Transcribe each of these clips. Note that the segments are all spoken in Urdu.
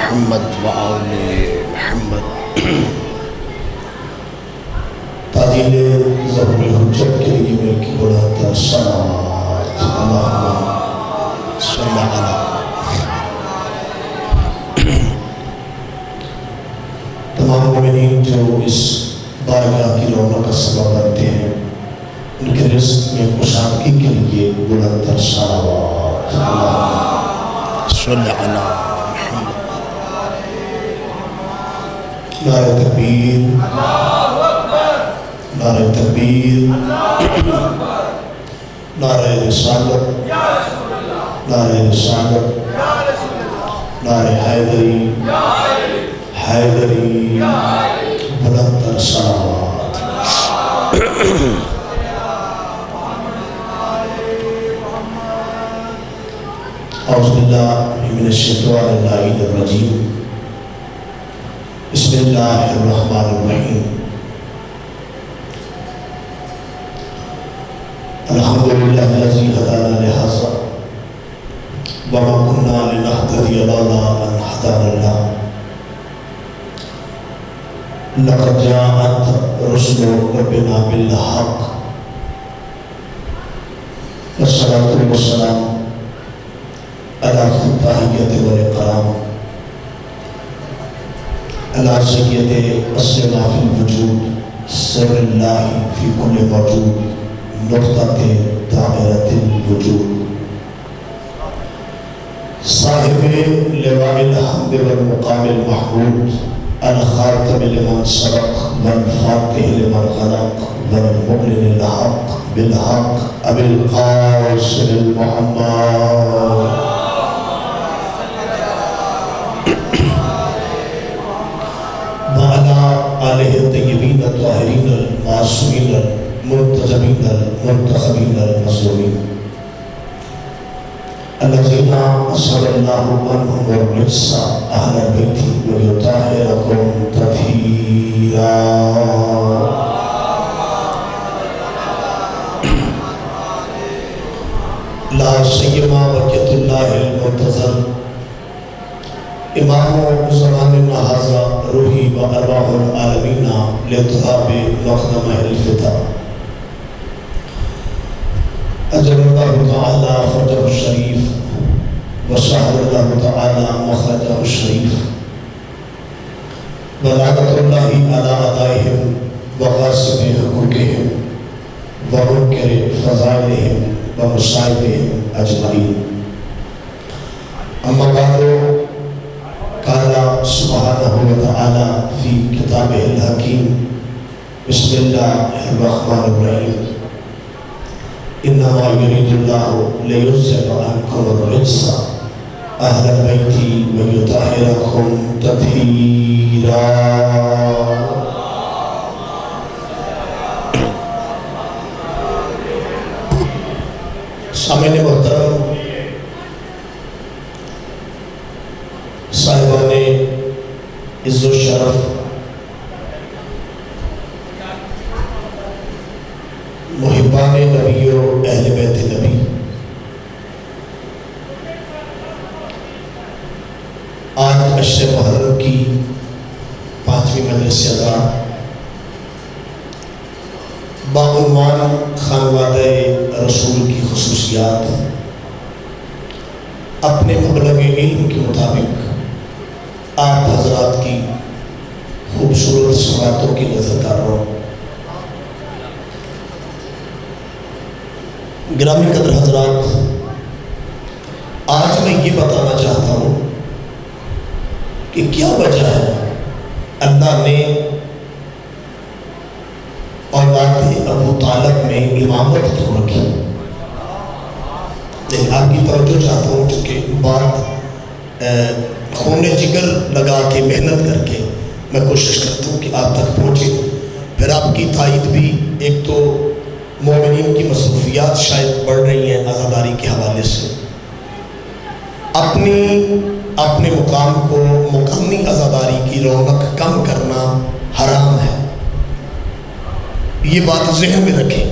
محمد وآل محمد۔ تعدیل ظہور حجت کے لیے میرے کی بلند صلوات اللہم صلی علی۔ تمام مومنین جو اس بارگاہ کی رونق کا سبب بنتے ہیں ان کے رزق میں کشادگی کے لیے بلند صلوات اللہم صلی علی محمد۔ نعرہ تکبیر، نعرہ تکبیر، نعرہ رسالت، نعرہ رسالت، نعرہ حیدری، حیدری، بلند صلوات۔ اعوذ باللہ من الشیطان اللعین الرجیم، بسم اللہ الرحمن الرحیم۔ الحمدللہ الذی ہدانا لہذا وما كنا لنهتدی لولا ان ہدانا اللہ، لقد جاءت رسل ربنا بالحق، والصلاة والسلام على التحیۃ والاکرام على سید اسرنا فی الوجود سر اللہ فی کل موجود نقطۃ دائرۃ الوجود، صاحب لواء الحمد والمقام المحمود، الخاتم لمن سبق والفاتح لمن غلق والمعلن الحق بالحق ابی القاسم المحمد وعلى آلہ الطیبین الطاہرین المعصومین المنتجبین المنتخبین المظلومین الذین اصحب اللہ عنہم الرجس اہل البیت ویطہرکم تطہیرا۔ لا سیما بقیت اللہ المنتظر امام زماننا ھذا روحی و ارواح العالمین لطہاب مقدمہ الفتح، اجل اللہ تعالی فرجہ الشریف وسہل اللہ تعالی مخرجہ الشریف، ولعنۃ اللہ علی اعدائہم وغاصب حقوقہم ومنکر فضائلہم ومصائبہم اجمعین۔ اما بعد، قال سبحانہ وتعالی فی کتابہ الحکیم، بسم اللہ الرحمن الرحیم، انما یرید اللہ لیذہب عنکم الرجس اہل البیت ویطہرکم تطہیرا۔ سامعین محترم، صاحبان عز و شرف، محبان نبی و اہل بیت نبی، آج عشر محرم کی 5ویں مجلس عزا بعنوان خانوادہ رسول کی خصوصیات، اپنے مبلغ علم کے مطابق آپ حضرات کی خوبصورت سماعتوں کی نظر کر رہا ہوں۔ گرامی قدر حضرات، آج میں یہ بتانا چاہتا ہوں کہ کیا وجہ ہے اللہ نے اولاد ابو طالب میں امامت کیوں رکھی۔ لیکن آپ کی توجہ چاہتا ہوں چونکہ بات خون جگر لگا کے محنت کر کے میں کوشش کرتا ہوں کہ آپ تک پہنچے، پھر آپ کی تائید بھی، ایک تو مومنین کی مصروفیات شاید بڑھ رہی ہیں عزاداری کے حوالے سے، اپنے مقام کو مقامی عزاداری کی رونق کم کرنا حرام ہے، یہ بات ذہن میں رکھیں۔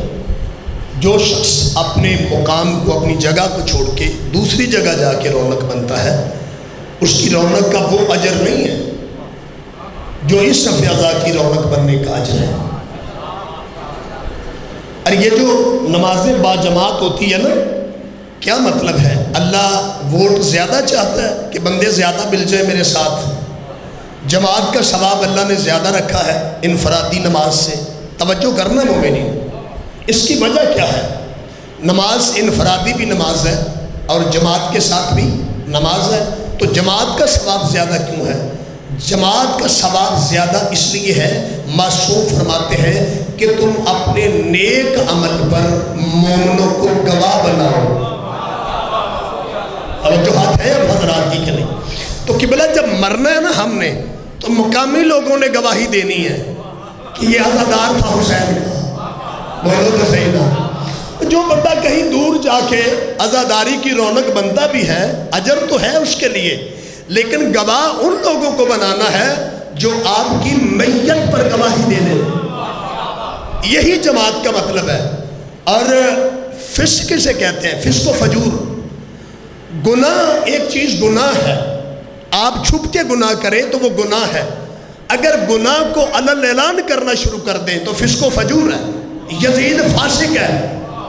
جو شخص اپنے مقام کو، اپنی جگہ کو چھوڑ کے دوسری جگہ جا کے رونق بنتا ہے، اس کی رونق کا وہ اجر نہیں ہے جو اس صف اعضاء کی رونق بننے کا اجر ہے۔ اور یہ جو نمازیں با جماعت ہوتی ہے نا، کیا مطلب ہے؟ اللہ ووٹ زیادہ چاہتا ہے کہ بندے زیادہ مل جائے میرے ساتھ؟ جماعت کا ثواب اللہ نے زیادہ رکھا ہے انفرادی نماز سے۔ توجہ کرنا مومنین، اس کی وجہ کیا ہے؟ نماز انفرادی بھی نماز ہے اور جماعت کے ساتھ بھی نماز ہے، تو جماعت کا ثواب زیادہ کیوں ہے؟ جماعت کا ثواب زیادہ اس لیے ہے، معصوم فرماتے ہیں کہ تم اپنے نیک عمل پر مومنوں کو گواہ بناؤ۔ توجہات ہے اب حضرات کی کہ نہیں؟ تو قبلہ جب مرنا ہے نا ہم نے، تو مقامی لوگوں نے گواہی دینی ہے کہ یہ عزادار تھا حسین کا، بولو تو صحیح نا۔ جو بندہ کہیں دور جا کے عزاداری کی رونق بنتا بھی ہے، اجر تو ہے اس کے لیے، لیکن گواہ ان لوگوں کو بنانا ہے جو آپ کی میت پر گواہی دے دیں۔ یہی جماعت کا مطلب ہے۔ اور فسق کسے کہتے ہیں؟ فسق و فجور۔ گناہ ایک چیز گناہ ہے، آپ چھپ کے گناہ کریں تو وہ گناہ ہے، اگر گناہ کو علن اعلان کرنا شروع کر دیں تو فسق و فجور ہے۔ یزید فاسق ہے،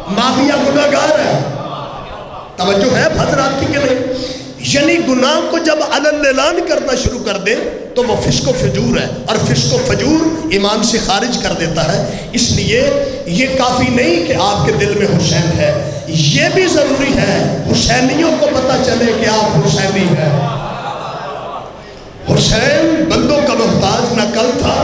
معاویہ گناہ گار ہے۔ توجہ ہے حضرات کی کہ نہیں؟ یعنی گناہ کو جب علن اعلان کرنا شروع کر دیں تو وہ فسق و فجور ہے، اور فسق و فجور ایمان سے خارج کر دیتا ہے۔ اس لیے یہ کافی نہیں کہ آپ کے دل میں حسین ہے، یہ بھی ضروری ہے حسینیوں کو پتہ چلے کہ آپ حسینی ہیں۔ حسین بندوں کا محتاج نہ کل تھا،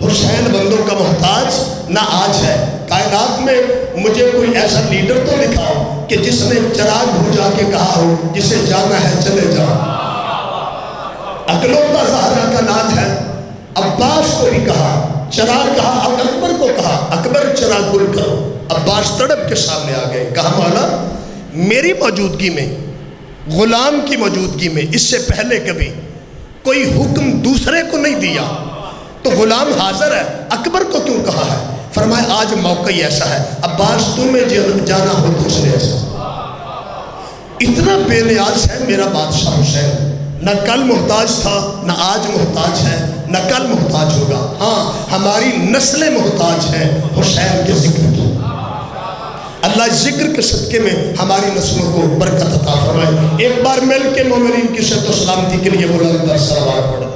حسین بندوں کا محتاج نہ آج ہے۔ کائنات میں مجھے کوئی ایسا لیڈر تو دکھاؤ کہ جس نے چراغ بجھا کے کہا ہو جسے جانا ہے چلے جاؤ۔ اکلوتا زہرا کا نام ہے، عباس کو بھی کہا، چراغ کہا، اب اکبر کو کہا اکبر چراغ گل کرو۔ عباس تڑپ کے سامنے آ گئے، کہا مولا میری موجودگی میں، غلام کی موجودگی میں اس سے پہلے کبھی کوئی حکم دوسرے کو نہیں دیا، تو غلام حاضر ہے، اکبر کو کیوں کہا ہے؟ فرمایا آج موقع ہی ایسا ہے، عباس تمہیں جانا ہو دوسرے ایسا۔ اتنا بے نیاز ہے میرا بادشاہ حسین، نہ کل محتاج تھا نہ آج محتاج ہے نہ کل محتاج ہوگا۔ ہاں ہماری نسلیں محتاج ہیں حسین کے ذکر کی۔ اللہ ذکر کے صدقے میں ہماری نسلوں کو برکت عطا فرمائے۔ ایک بار مل کے مومنین کی شرط و سلامتی کے لیے بلند در صلوات پڑھیں۔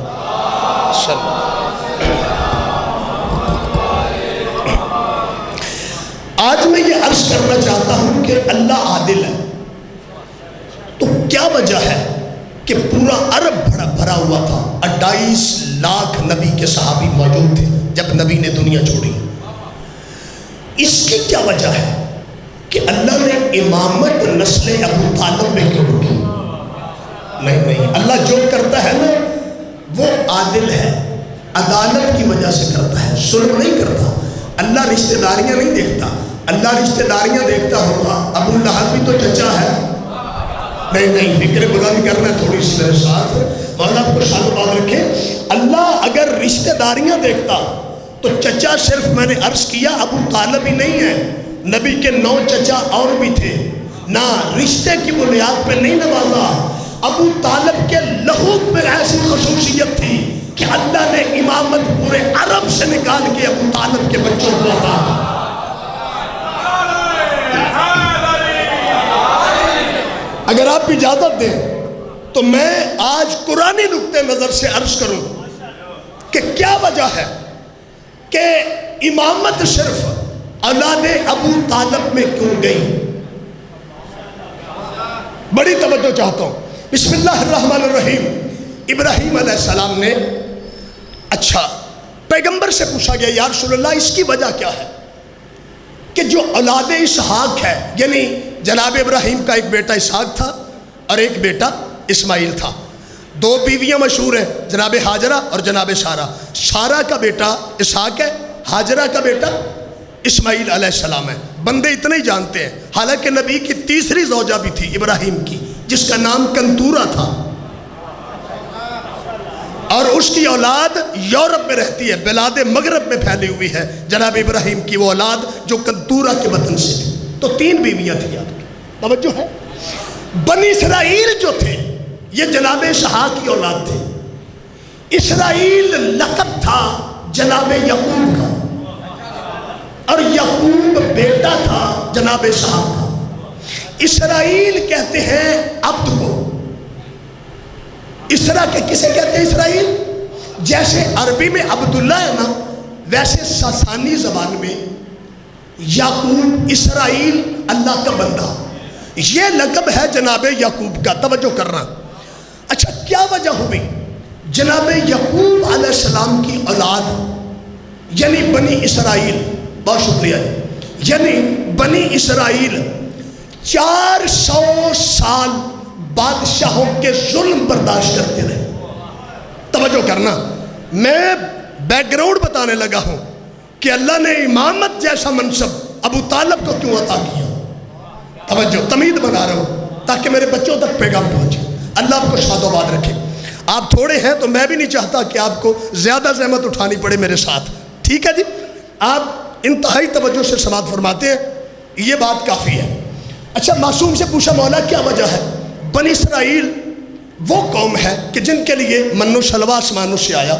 آج میں یہ عرض کرنا چاہتا ہوں کہ اللہ عادل ہے، تو کیا وجہ ہے کہ پورا عرب بھرا ہوا تھا، 28 لاکھ نبی کے صحابی موجود تھے جب نبی نے دنیا چھوڑی؟ اس کی کیا وجہ ہے کہ اللہ نے امامت نسل ابو طالب میں کیوں رکھی؟ نہیں، اللہ جو کرتا ہے نا وہ عادل ہے، عدالت کی وجہ سے کرتا ہے، ظلم نہیں کرتا۔ اللہ رشتہ داریاں نہیں دیکھتا، اللہ رشتہ داریاں دیکھتا ہوگا ابو لہب بھی تو چچا ہے۔ نہیں، فکر بلند کرنا تھوڑی سی میرے ساتھ، مولا آپ کو شان و بات رکھے۔ اللہ اگر رشتہ داریاں دیکھتا تو چچا صرف میں نے عرض کیا ابو طالب ہی نہیں ہے، نبی کے 9 چچا اور بھی تھے، نہ رشتے کی بنیاد پہ نہیں نوازا۔ ابو طالب کے لہو میں ایسی خصوصیت تھی کہ اللہ نے امامت پورے عرب سے نکال کے ابو طالب کے بچوں کو عطا۔ اگر آپ اجازت دیں تو میں آج قرآنی نقطہ نظر سے عرض کروں کہ کیا وجہ ہے کہ امامت صرف اولاد ابو طالب میں کیوں گئی؟ بڑی توجہ چاہتا ہوں۔ بسم اللہ الرحمن الرحیم۔ ابراہیم علیہ السلام نے، اچھا پیغمبر سے پوچھا گیا یا رسول اللہ اس کی وجہ کیا ہے کہ جو اولاد اسحاق ہے، یعنی جناب ابراہیم کا ایک بیٹا اسحاق تھا اور ایک بیٹا اسماعیل تھا، 2 بیویاں مشہور ہیں، جناب ہاجرہ اور جناب سارہ۔ سارہ کا بیٹا اسحاق ہے، ہاجرہ کا بیٹا اسماعیل علیہ السلام ہے۔ بندے اتنے ہی جانتے ہیں، حالانکہ نبی کی تیسری زوجہ بھی تھی ابراہیم کی، جس کا نام کنتورہ تھا، اور اس کی اولاد یورپ میں رہتی ہے، بلاد مغرب میں پھیلی ہوئی ہے جناب ابراہیم کی وہ اولاد جو کنتورہ کے وطن سے تھی۔ تو 3 بیویاں تھیں، یاد توجہ ہے۔ بنی اسرائیل جو تھے یہ جناب اسحاق کی اولاد تھے. اسرائیل لقب تھا جناب یعقوب کا اور یعقوب بیٹا تھا جناب اسحاق کا. اسرائیل کہتے ہیں عبد کو. اسرا کے کسے کہتے ہیں اسرائیل؟ جیسے عربی میں عبداللہ ہے نا، ویسے ساسانی زبان میں یعقوب اسرائیل اللہ کا بندہ، یہ لقب ہے جناب یعقوب کا. توجہ کرنا. اچھا کیا وجہ ہوئی؟ جناب یعقوب علیہ السلام کی اولاد یعنی بنی اسرائیل، بہت شکریہ جی، یعنی بنی اسرائیل 400 سال بادشاہوں کے ظلم برداشت کرتے رہے. توجہ کرنا، میں بیک گراؤنڈ بتانے لگا ہوں کہ اللہ نے امامت جیسا منصب ابو طالب کو کیوں عطا کیا. توجہ، تمہید بنا رہا ہوں تاکہ میرے بچوں تک پیغام پہنچے. اللہ آپ کو شاد و آباد رکھے. آپ تھوڑے ہیں تو میں بھی نہیں چاہتا کہ آپ کو زیادہ زحمت اٹھانی پڑے میرے ساتھ. ٹھیک ہے جی، آپ انتہائی توجہ سے سماعت فرماتے ہیں، یہ بات کافی ہے. اچھا معصوم سے پوچھا مولا کیا وجہ ہے؟ بنی اسرائیل وہ قوم ہے کہ جن کے لیے من و سلوہ آسمانوں سے آیا،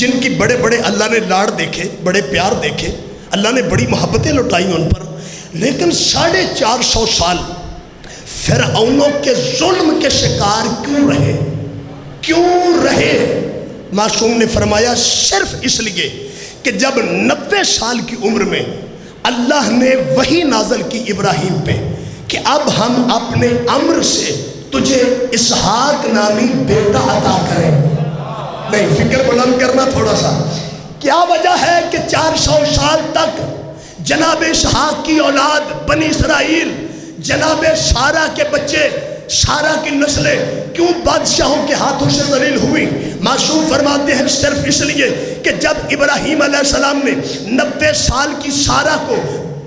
جن کی بڑے بڑے اللہ نے لاڑ دیکھے، بڑے پیار دیکھے، اللہ نے بڑی محبتیں لٹائیں ان پر. لیکن 450 سال فرعونوں کے ظلم کے شکار کیوں رہے؟ معصوم نے فرمایا صرف اس لیے کہ جب 90 سال کی عمر میں اللہ نے وحی نازل کی ابراہیم پہ کہ اب ہم اپنے امر سے تجھے اسحاق نامی بیٹا عطا کریں. نہیں، فکر بلند کرنا تھوڑا سا. کیا وجہ ہے کہ 400 سال تک جناب اسحاق کی اولاد بنی اسرائیل، جناب سارہ کے بچے، سارہ کی نسلیں کیوں بادشاہوں کے ہاتھوں سے ذلیل ہوئی؟ معصوم فرماتے ہیں صرف اس لیے کہ جب ابراہیم علیہ السلام نے 90 سال کی سارہ کو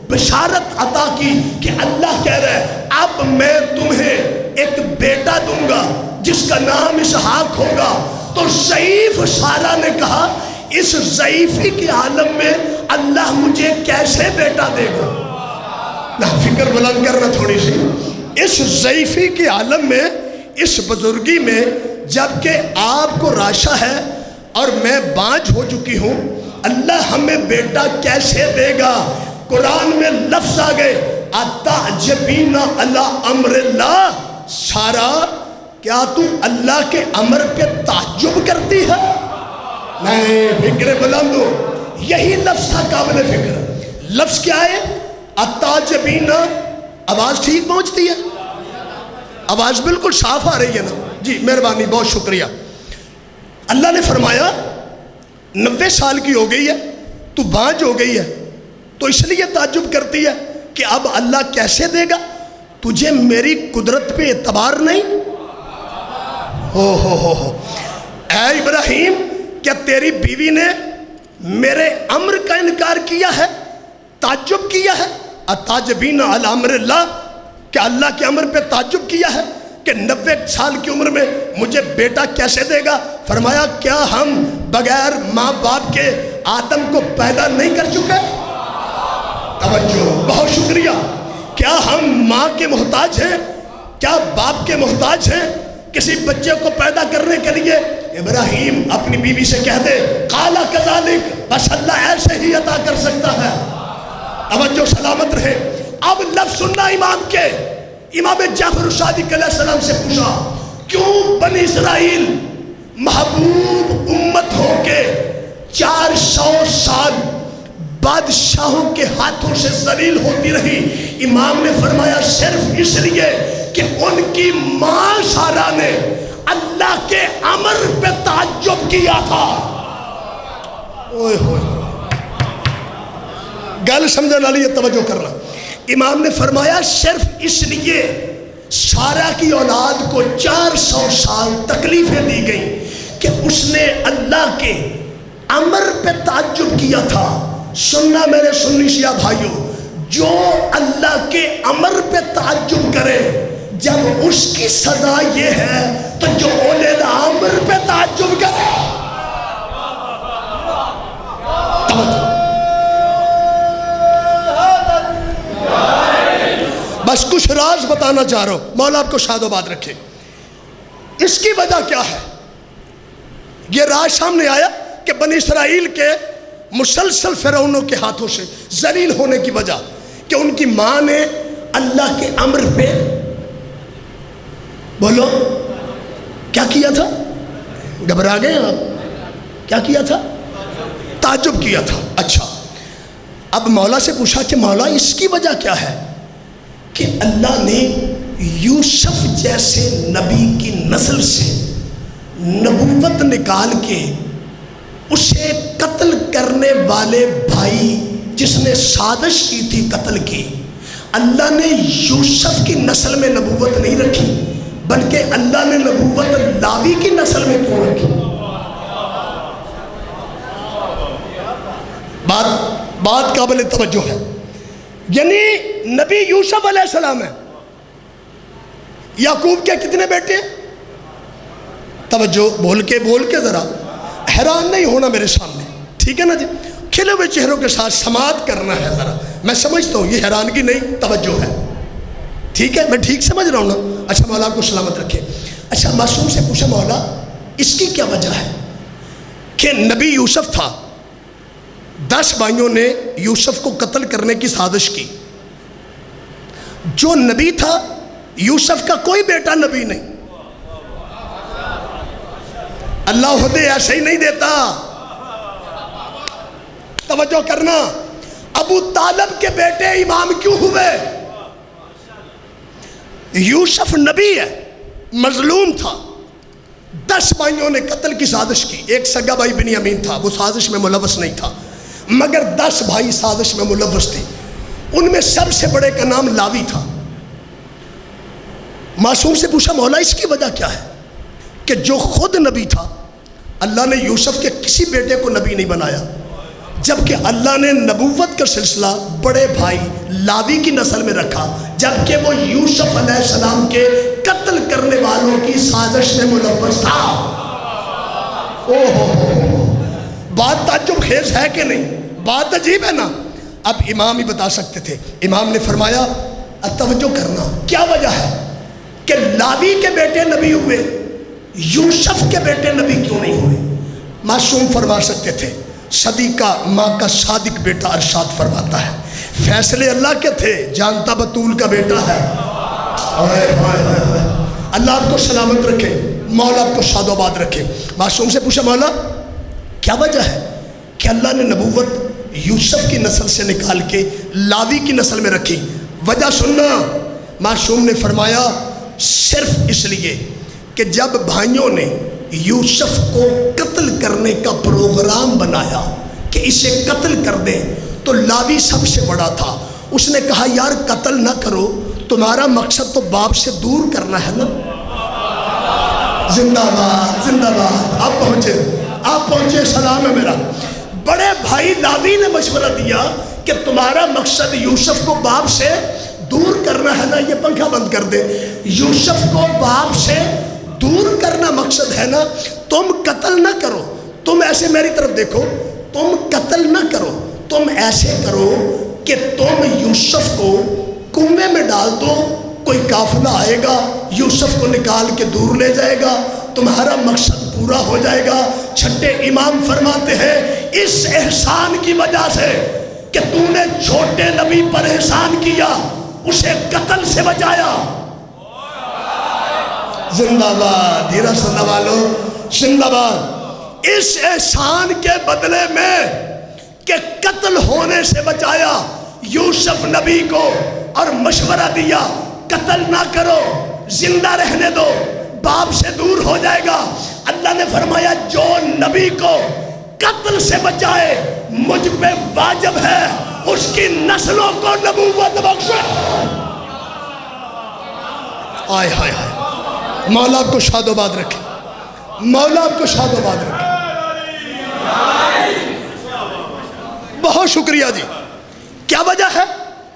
بشارت عطا کی کہ اللہ کہہ رہا ہے اب میں تمہیں ایک بیٹا دوں گا جس کا نام اسحاق ہوگا، تو ضعیف سارہ نے کہا اس ضعیفی کے عالم میں اللہ مجھے کیسے بیٹا دے گا؟ نہ فکر بلند کرنا تھوڑی سی. اس ضعیفی کے عالم میں، اس بزرگی میں، جبکہ آپ کو راشا ہے اور میں بانجھ ہو چکی ہوں، اللہ ہمیں بیٹا کیسے دے گا؟ قرآن میں لفظ آ گئے اتعجبین علی امر اللہ. سارا کیا تو اللہ کے امر پہ تعجب کرتی ہے؟ نہیں، فکر بلند ہو. یہی لفظ تھا قابل فکر. لفظ کیا ہے؟ اتعجبین. آواز ٹھیک پہنچتی ہے؟ آواز بالکل صاف آ رہی ہے نا؟ جی مہربانی، بہت شکریہ. اللہ نے فرمایا 90 سال کی ہو گئی ہے، تو بانجھ ہو گئی ہے، تو اس لیے تعجب کرتی ہے کہ اب اللہ کیسے دے گا؟ تجھے میری قدرت پہ اعتبار نہیں؟ ہو اے ابراہیم، کیا تیری بیوی نے میرے امر کا انکار کیا ہے، تعجب کیا ہے؟ اتعجبین علی امر اللہ، کہ اللہ کے امر پہ تعجب کیا ہے کہ 90 سال کی عمر میں مجھے بیٹا کیسے دے گا؟ فرمایا کیا ہم بغیر ماں باپ کے آدم کو پیدا نہیں کر چکے؟ توجہ، بہت شکریہ. کیا ہم ماں کے محتاج ہیں؟ کیا باپ کے محتاج ہیں کسی بچے کو پیدا کرنے کے لیے؟ ابراہیم اپنی بیوی سے کہہ دے قال کذالک، بس اللہ ایسے ہی عطا کر سکتا ہے. توجہ سلامت رہے. اب لفظ سننا امام کے. امام جعفر صادق علیہ السلام سے پوچھا کیوں بنی اسرائیل محبوب امت ہو کے 400 سال بادشاہوں کے ہاتھوں سے ذلیل ہوتی رہی؟ امام نے فرمایا صرف اس لیے کہ ان کی ماں سارہ نے اللہ کے امر پہ تعجب کیا تھا. اوئے ہوئے، گل سمجھنے والی ہے، توجہ کرنا. امام نے فرمایا صرف اس لیے سارہ کی اولاد کو 400 سال تکلیفیں دی گئیں کہ اس نے اللہ کے امر پہ تعجب کیا تھا. سننا میرے سنی شیعہ بھائیوں، جو اللہ کے امر پہ تعجب کرے جب اس کی سزا یہ ہے تو جو اولے الامر پہ تعجب کرے. بس کچھ راز بتانا چاہ رہا ہوں، مولا آپ کو شاد و باد رکھے. اس کی وجہ کیا ہے؟ یہ راز سامنے آیا کہ بنی اسرائیل کے مسلسل فرعونوں کے ہاتھوں سے ذلیل ہونے کی وجہ کہ ان کی ماں نے اللہ کے امر پہ بولو کیا کیا تھا؟ گھبرا گئے آپ؟ کیا کیا تھا؟ تعجب کیا تھا. اچھا، اب مولا سے پوچھا کہ مولا اس کی وجہ کیا ہے کہ اللہ نے یوسف جیسے نبی کی نسل سے نبوت نکال کے اسے قتل کرنے والے بھائی جس نے سازش کی تھی قتل کی، اللہ نے یوسف کی نسل میں نبوت نہیں رکھی بلکہ اللہ نے نبوت لاوی کی نسل میں کیوں رکھی؟ بات قابل توجہ ہے. یعنی نبی یوسف علیہ السلام ہے. یعقوب کے کتنے بیٹے؟ توجہ، بول کے ذرا حیران نہیں ہونا میرے سامنے، ٹھیک ہے نا جی؟ کھلے ہوئے چہروں کے ساتھ سماعت کرنا ہے ذرا. میں سمجھتا ہوں یہ حیرانگی نہیں، توجہ ہے، ٹھیک ہے؟ میں ٹھیک سمجھ رہا ہوں نا؟ اچھا، مولا آپ کو سلامت رکھے. اچھا، معصوم سے پوچھا مولا اس کی کیا وجہ ہے کہ نبی یوسف تھا، 10 بھائیوں نے یوسف کو قتل کرنے کی سازش کی. جو نبی تھا یوسف کا کوئی بیٹا نبی نہیں. اللہ عہدے ایسے ہی نہیں دیتا، توجہ کرنا. ابو طالب کے بیٹے امام کیوں ہوئے؟ یوسف نبی ہے، مظلوم تھا، 10 بھائیوں نے قتل کی سازش کی. ایک سگا بھائی بنیامین تھا، وہ سازش میں ملوث نہیں تھا، مگر 10 بھائی سازش میں ملوث تھے. ان میں سب سے بڑے کا نام لاوی تھا. معصوم سے پوچھا مولا اس کی وجہ کیا ہے کہ جو خود نبی تھا اللہ نے یوسف کے کسی بیٹے کو نبی نہیں بنایا، جبکہ اللہ نے نبوت کا سلسلہ بڑے بھائی لاوی کی نسل میں رکھا، جبکہ وہ یوسف علیہ السلام کے قتل کرنے والوں کی سازش میں ملوث تھا. بات تعجب خیز ہے کہ نہیں؟ بات عجیب ہے نا. اب امام ہی بتا سکتے تھے. امام نے فرمایا توجہ کرنا، کیا وجہ ہے کہ لاوی کے بیٹے نبی ہوئے، یوسف کے بیٹے نبی کیوں نہیں ہوئے؟ معصوم فرما سکتے تھے. صدی کا ماں کا صادق بیٹا ارشاد فرماتا ہے فیصلے اللہ کے تھے، جانتا بطول کا بیٹا ہے. اللہ آپ کو سلامت رکھے، مولا آپ کو شاد و آباد رکھے. معصوم سے پوچھا مولا کیا وجہ ہے کہ اللہ نے نبوت یوسف کی نسل سے نکال کے لاوی کی نسل میں رکھی؟ وجہ سننا. معصوم نے فرمایا صرف اس لیے کہ جب بھائیوں نے یوسف کو قتل کرنے کا پروگرام بنایا کہ اسے قتل کر دیں تو لاوی سب سے بڑا تھا. اس نے کہا یار قتل نہ کرو، تمہارا مقصد تو باپ سے دور کرنا ہے نا. زندہ باد زندہ باد. آپ پہنچے سلام ہے میرا. بڑے بھائی لاوی نے مشورہ دیا کہ تمہارا مقصد یوسف کو باپ سے دور کرنا ہے نا، یہ پنکھا بند کر دے. یوسف کو باپ سے دور کرنا مقصد ہے نا، تم قتل نہ کرو. تم ایسے میری طرف دیکھو، تم قتل نہ کرو، تم ایسے کرو کہ تم یوسف کو کنویں میں ڈال دو، کوئی قافلہ آئے گا یوسف کو نکال کے دور لے جائے گا، تمہارا مقصد پورا ہو جائے گا. چھٹے امام فرماتے ہیں اس احسان کی وجہ سے کہ تو نے چھوٹے نبی پر احسان کیا، اسے قتل سے بچایا. زندہ باد. ہیرا سننا والو زندہ باد. اس احسان کے بدلے میں کہ قتل ہونے سے بچایا یوسف نبی کو اور مشورہ دیا قتل نہ کرو، زندہ رہنے دو، باپ سے دور ہو جائے گا. اللہ نے فرمایا جو نبی کو قتل سے بچائے مجھ پہ واجب ہے اس کی نسلوں کو نبوت بخشے. آئے ہائے ہائے. مولا آپ کو شاد و آباد رکھے، مولا آپ کو شاد و آباد رکھے. بہت شکریہ جی. کیا وجہ ہے؟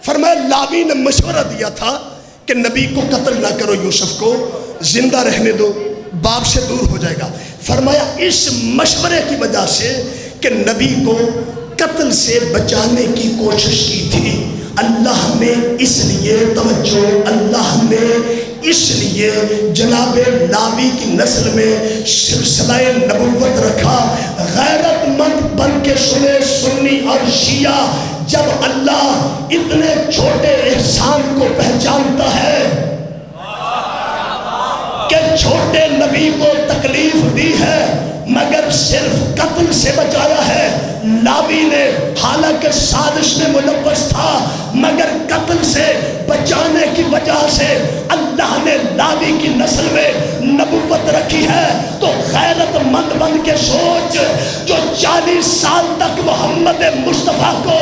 فرمایا لاوی نے مشورہ دیا تھا کہ نبی کو قتل نہ کرو، یوسف کو زندہ رہنے دو، باپ سے دور ہو جائے گا. فرمایا اس مشورے کی وجہ سے کہ نبی کو قتل سے بچانے کی کوشش کی تھی، اللہ نے اس لیے توجہ، اللہ نے اس لیے جناب لاوی کی نسل میں سلسلہ نبوت رکھا۔ غیرت مند بن کے سنے سنی اور شیعہ، جب اللہ اتنے چھوٹے احسان کو پہچانتا ہے کہ چھوٹے نبی کو تکلیف دی ہے مگر صرف قتل سے بچایا ہے۔ لاوی نے حالانکہ سازش میں ملوث تھا مگر قتل سے بچانے کی وجہ سے اللہ نے لاوی کی نسل میں نبوت رکھی ہے۔ تو غیرت مند بن کے سوچ، جو 40 سال تک محمد مصطفیٰ کو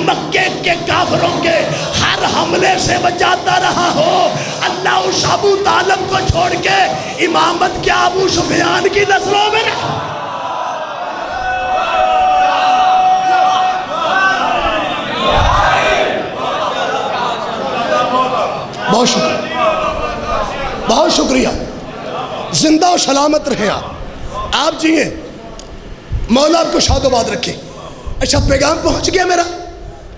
مکے کے کافروں کے ہر حملے سے بچاتا رہا ہو، اللہ اس ابو طالب کو چھوڑ کے امامت کیا ابو سفیان کی نسلوں میں رہا۔ بہت شکریہ، بہت شکریہ، زندہ و سلامت رہیں آپ جیئیں، مولا آپ کو شاد و باد رکھے۔ اچھا پیغام پہنچ گیا میرا؟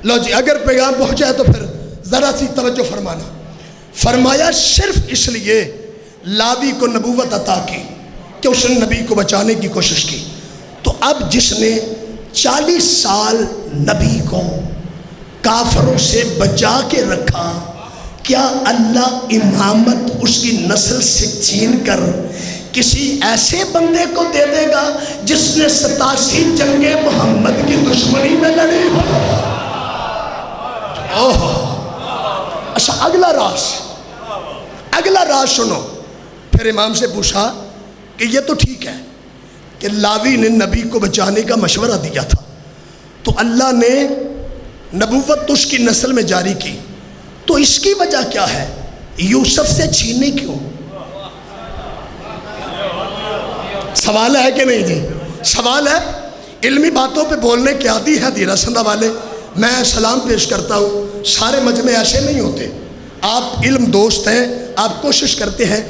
لو جی، اگر پیغام پہنچا ہے تو پھر ذرا سی توجہ فرمانا۔ فرمایا صرف اس لیے لاوی کو نبوت عطا کی کہ اس نے نبی کو بچانے کی کوشش کی۔ تو اب جس نے 40 سال نبی کو کافروں سے بچا کے رکھا، کیا اللہ امامت اس کی نسل سے چھین کر کسی ایسے بندے کو دے دے گا جس نے 87 جنگیں محمد کی دشمنی میں لڑی ہو؟ اچھا اگلا راز سنو۔ پھر امام سے پوچھا کہ یہ تو ٹھیک ہے کہ لاوی نے نبی کو بچانے کا مشورہ دیا تھا، تو اللہ نے نبوت اس کی نسل میں جاری کی، تو اس کی وجہ کیا ہے؟ یوسف سے چھیننے کیوں؟ سوال ہے کہ نہیں جی؟ سوال ہے۔ علمی باتوں پہ بولنے کے عادی ہیں دیراسندہ والے، میں سلام پیش کرتا ہوں۔ سارے مجمع ایسے نہیں ہوتے، آپ علم دوست ہیں، آپ کوشش کرتے ہیں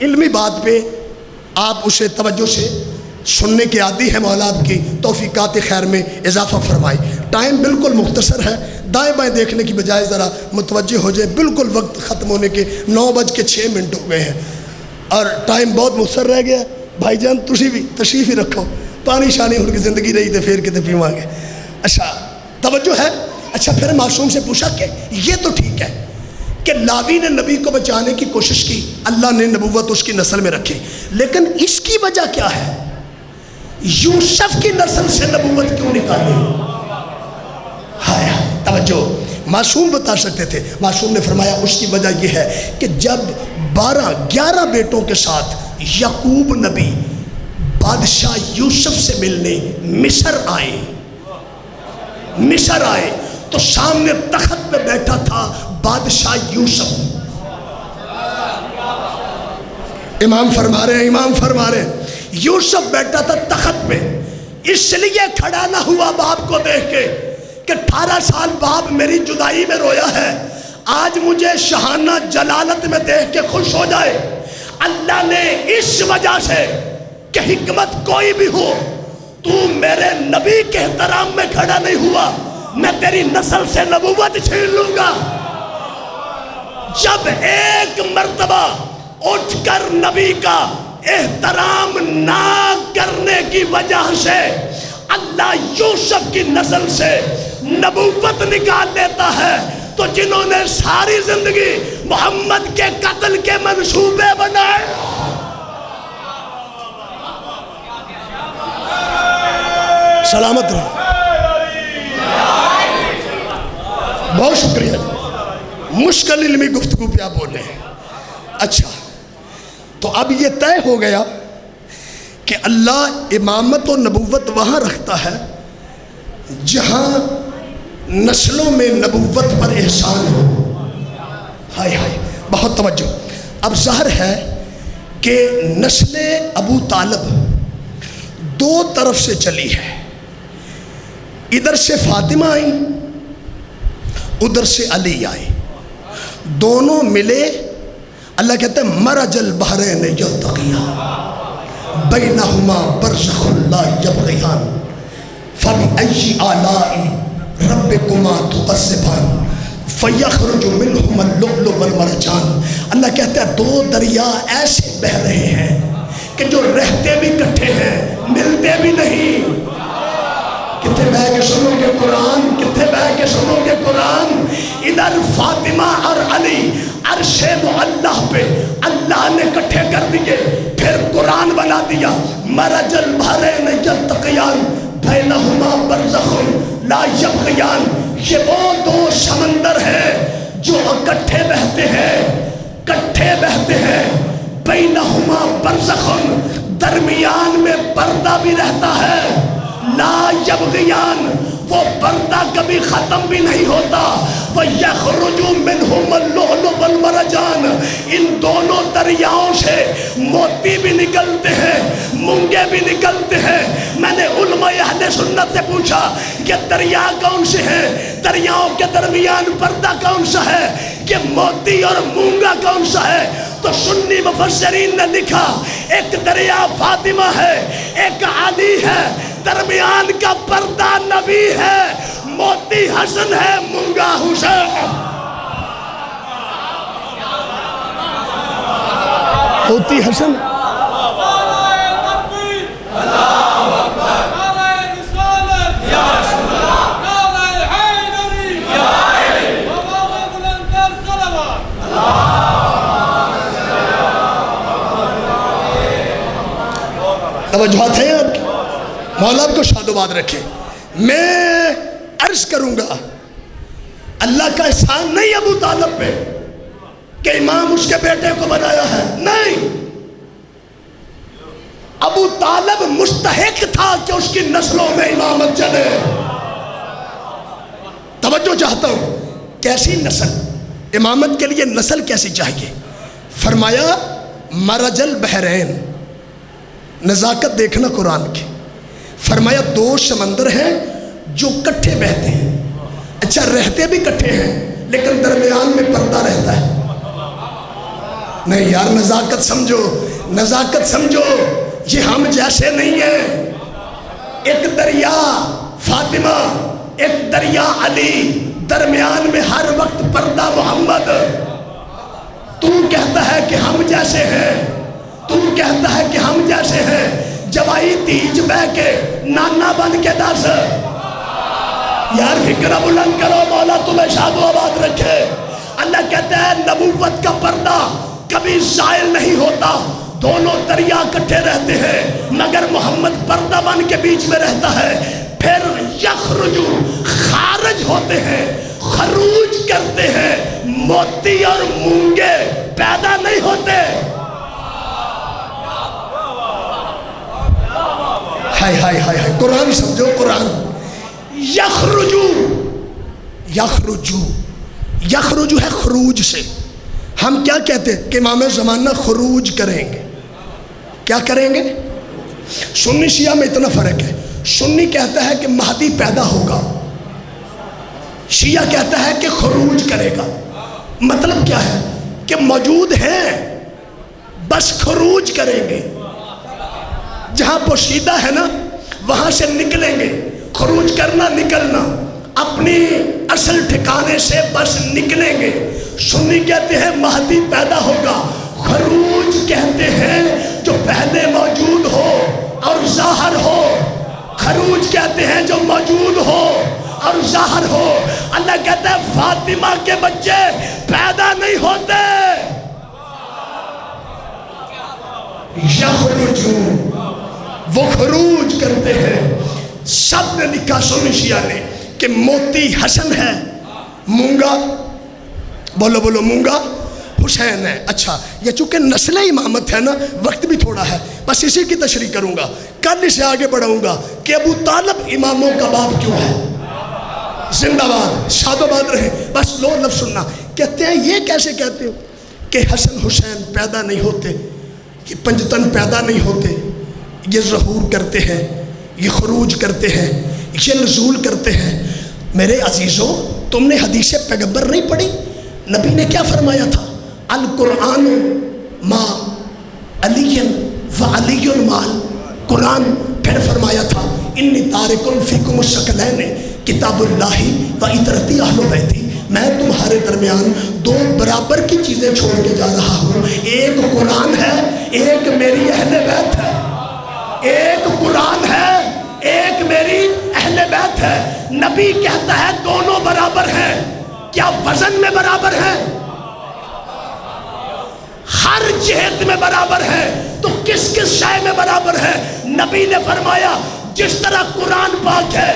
علمی بات پہ آپ اسے توجہ سے سننے کے عادی ہیں۔ مولا آپ کی توفیقات خیر میں اضافہ فرمائے۔ ٹائم بالکل مختصر ہے، دائیں بائیں دیکھنے کی بجائے ذرا متوجہ ہو جائے۔ بالکل وقت ختم ہونے کے 9:06 ہو گئے ہیں اور ٹائم بہت مختصر رہ گیا۔ بھائی جان تسی بھی تشریف ہی رکھو، پانی شانی ہو کے زندگی رہی تھے پھر کتے پیواں گے۔ اچھا توجہ ہے۔ اچھا پھر معصوم سے پوچھا کہ یہ تو ٹھیک ہے کہ لاوی نے نبی کو بچانے کی کوشش کی، اللہ نے نبوت اس کی نسل میں رکھی، لیکن اس کی وجہ کیا ہے؟ یوسف کی نسل سے نبوت کیوں نکالی؟ ہائے توجہ، معصوم بتا سکتے تھے۔ معصوم نے فرمایا اس کی وجہ یہ ہے کہ جب 11 بیٹوں کے ساتھ یعقوب نبی بادشاہ یوسف سے ملنے مصر آئے تو سامنے تخت پہ بیٹھا تھا بادشاہ یوسف۔ امام فرما رہے ہیں یوسف بیٹھا تھا تخت پہ، اس لیے کھڑا نہ ہوا باپ کو دیکھ کے کہ 18 سال باپ میری جدائی میں رویا ہے، آج مجھے شہانہ جلالت میں دیکھ کے خوش ہو جائے۔ اللہ نے اس وجہ سے کہ حکمت کوئی بھی ہو، تو میرے نبی کے احترام میں کھڑا نہیں ہوا، میں تیری نسل سے نبوت چھین لوں گا۔ جب ایک مرتبہ اٹھ کر نبی کا احترام نہ کرنے کی وجہ سے اللہ یوسف کی نسل سے نبوت نکال لیتا ہے، تو جنہوں نے ساری زندگی محمد کے قتل کے منصوبے بنائے، سلامت رہو۔ بہت شکریہ جی، مشکل علمی گفتگو پہ آپ بولے ہیں۔ اچھا تو اب یہ طے ہو گیا کہ اللہ امامت و نبوت وہاں رکھتا ہے جہاں نسلوں میں نبوت پر احسان ہو۔ ہائے ہائے بہت توجہ۔ اب ظاہر ہے کہ نسل ابو طالب 2 طرف سے چلی ہے، ادھر سے فاطمہ آئی، ادھر سے علی آئے، دونوں ملے۔ اللہ کہتا ہے مرج البحرین یلتقیان بینہما برزخ لا یبغیان فبأی آلاء ربکما تکذبان فَيَخْرُجُ مِنْهُمَ اللُّؤْلُؤُ وَالْمَرْجَانُ، اللہ کہتا ہے دو دریا ایسے بہہ رہے ہیں کہ جو رہتے بھی کٹھے ہیں ملتے بھی نہیں۔ کتنے بہ کے سنو گے قرآن، کتنے بہ کے سنو گے قرآن۔ ادھر فاطمہ اور علی عرش معلہ پہ اللہ نے کٹھے کر دیے، پھر قرآن بنا دیا مرج البحرین یلتقیان بینہما برزخ لا یبغیان۔ یہ وہ دو سمندر ہیں جو اکٹھے بہتے ہیں، کٹھے بہتے ہیں، بینہما برزخ، درمیان میں پردہ بھی رہتا ہے، لا یبغیان، وہ پردہ کبھی ختم بھی نہیں ہوتا۔ وَيَخْرُجُ مِنْهُمَ اللُّؤْلُؤُ وَالْمَرْجَانُ، ان دونوں دریاؤں سے موتی بھی نکلتے ہیں، مونگے بھی نکلتے ہیں۔ میں نے علماء اہل سنت سے پوچھا یہ دریا کون سے ہیں، دریاؤں کے درمیان پردہ کون سا ہے، یہ موتی اور مونگا کون سا ہے؟ تو سنی مفسرین نے لکھا ایک دریا فاطمہ ہے، ایک علی ہے، درمیان کا پردہ نبی ہے، موتی حسن ہے، مونگا حسین۔ موتی حسن توجہات ہیں آپ کی، مولا آپ کو شاد و باد رکھے۔ میں عرض کروں گا اللہ کا احسان نہیں ابو طالب پہ کہ امام اس کے بیٹے کو بنایا ہے، نہیں، ابو طالب مستحق تھا کہ اس کی نسلوں میں امامت چلے۔ توجہ چاہتا ہوں، کیسی نسل، امامت کے لیے نسل کیسی چاہیے؟ فرمایا مرج البحرین، نزاکت دیکھنا قرآن کی، فرمایا دو سمندر ہیں جو کٹھے بہتے ہیں، اچھا رہتے بھی کٹھے ہیں لیکن درمیان میں پردہ رہتا ہے۔ نہیں یار نزاکت سمجھو، نزاکت سمجھو، یہ ہم جیسے نہیں ہیں۔ ایک دریا فاطمہ، ایک دریا علی، درمیان میں ہر وقت پردہ محمد۔ تو کہتا ہے کہ ہم جیسے ہیں، تو کہتا ہے کہ ہم جیسے ہیں، جب آئی تیج بہ کے نانا بن کے دس، یار فکر بلند کرو، مولا تمہیں شاد و آباد رکھے۔ اللہ کہتا ہے نبوت کا پردہ کبھی زائل نہیں ہوتا، دونوں دریا کٹھے رہتے ہیں مگر محمد پردہ بن کے بیچ میں رہتا ہے۔ پھر یخرجو، خارج ہوتے ہیں، خروج کرتے ہیں، موتی اور مونگے پیدا نہیں ہوتے۔ ہائے ہائے ہائے ہائے، قرآن سمجھو قرآن۔ یخرجو، یخرجو، یخرجو ہے خروج سے۔ ہم کیا کہتے ہیں کہ امام زمانہ خروج کریں گے، کیا کریں گے؟ سنی شیعہ میں اتنا فرق ہے، سنی کہتا ہے کہ مہدی پیدا ہوگا، شیعہ کہتا ہے کہ خروج کرے گا۔ مطلب کیا ہے کہ موجود ہیں بس خروج کریں گے، جہاں پوشیدہ ہے نا وہاں سے نکلیں گے۔ خروج کرنا، نکلنا، اپنی اصل ٹھکانے سے بس نکلیں گے۔ سنی کہتے ہیں مہدی پیدا ہوگا، خروج کہتے ہیں جو پہلے موجود ہو اور ظاہر ہو، خروج کہتے ہیں جو موجود ہو اور ظاہر ہو۔ اللہ کہتا ہے فاطمہ کے بچے پیدا نہیں ہوتے، یخرجون، وہ خروج کرتے ہیں۔ سب نے لکھا سنی شیعہ نے کہ موتی حسن ہے، مونگا، بولو بولو، مونگا حسین ہے۔ اچھا یہ چونکہ نسل امامت ہے نا، وقت بھی تھوڑا ہے، بس اسی کی تشریح کروں گا، کل اسے آگے بڑھاؤں گا کہ ابو طالب اماموں کا باپ کیوں ہے۔ زندہ باد، شاد و باد رہے۔ بس لو لفظ سننا، کہتے ہیں یہ کیسے کہتے ہو کہ حسن حسین پیدا نہیں ہوتے، یہ پنجتن پیدا نہیں ہوتے، یہ ظہور کرتے ہیں، یہ خروج کرتے ہیں، یہ نزول کرتے ہیں۔ میرے عزیزوں، تم نے حدیث پیغمبر نہیں پڑھی؟ نبی نے کیا فرمایا تھا؟ القرآن ما علی و علی مال، قرآن۔ پھر فرمایا تھا انی تارک فیکم الثقلین کتاب اللہ و اطرتی اہل بیتی، میں تمہارے درمیان دو برابر کی چیزیں چھوڑ کے جا رہا ہوں، ایک قرآن ہے، ایک میری اہل بیت ہے۔ ایک قرآن ہے، ایک میری اہل بیت ہے۔ نبی کہتا ہے دونوں برابر ہیں، کیا وزن میں برابر ہیں؟ ہر جہت میں برابر ہے، تو کس کس شے میں برابر ہے؟ نبی نے فرمایا جس طرح قرآن پاک ہے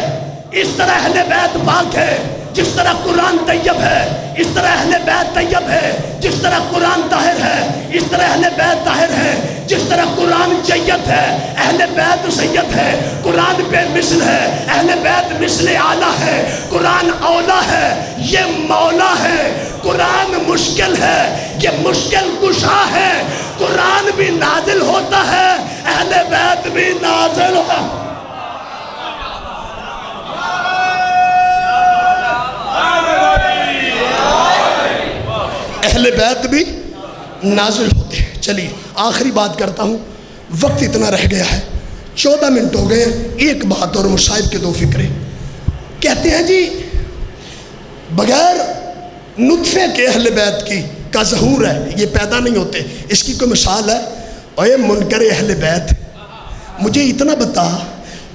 اس طرح اہل بیت پاک ہے، جس طرح قرآن طیب ہے اس طرح اہل بیت طیب ہے، جس طرح قرآن طاہر ہے اس طرح اہل بیت طاہر ہے، جس طرح قرآن جید ہے اہل بیت سید ہے، قرآن پہ مثل ہے اہل بیت مثل اعلیٰ ہے، قرآن اولا ہے یہ مولا ہے، قرآن مشکل ہے یہ مشکل کشا ہے، قرآن بھی نازل ہوتا ہے اہل بیت بھی نازل ہوتا ہے۔ اہل بیت بھی نازل ہوتے ہیں۔ چلیے آخری بات کرتا ہوں، وقت اتنا رہ گیا ہے، 14 منٹ ہو گئے۔ ایک بات اور مصائب کے دو فکرے کہتے ہیں جی بغیر نطفے کے اہل بیت کی کا ظہور ہے، یہ پیدا نہیں ہوتے۔ اس کی کوئی مثال ہے؟ اے منکر اہل بیت، مجھے اتنا بتا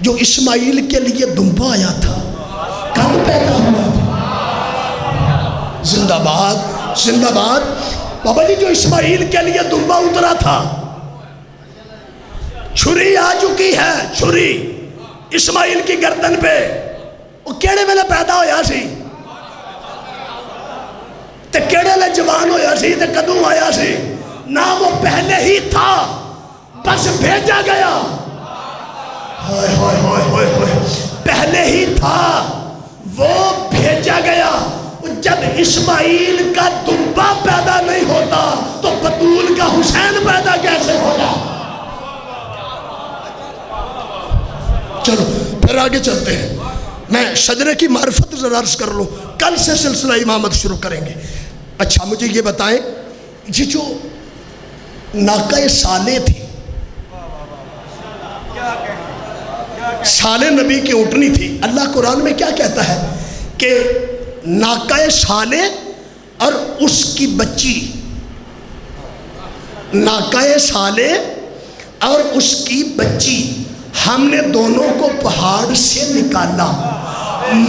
جو اسماعیل کے لیے دمبا آیا تھا کب پیدا ہوا تھا؟ زندہ باد زندہ باد بابا جی، جو اسماعیل کے لیے دمبا اترا تھا، چھری آ چکی ہے، چھری اسماعیل کی گردن پہ، وہ کیڑے ویلے پیدا ہویا سی تے کیڑے لے جوان ہویا سی تے کدوں آیا سی؟ نہ وہ پہلے ہی تھا، بس بھیجا گیا۔ ہائے ہائے ہائے ہائے ہائے، پہلے ہی تھا وہ بھیجا گیا۔ جب اسماعیل کا دمبا پیدا نہیں ہوتا تو بطول کا حسین پیدا کیسے ہوگا؟ چلو پھر آگے چلتے ہیں، میں شجرے کی معرفت ذرا عرض کر لوں، کل سے سلسلہ امامت شروع کریں گے۔ اچھا مجھے یہ بتائیں، یہ جو ناقہ صالح تھی، صالح نبی کی اونٹنی تھی، اللہ قرآن میں کیا کہتا ہے کہ ناقہ صالح اور اس کی بچی، ناقہ صالح اور اس کی بچی، ہم نے دونوں کو پہاڑ سے نکالا،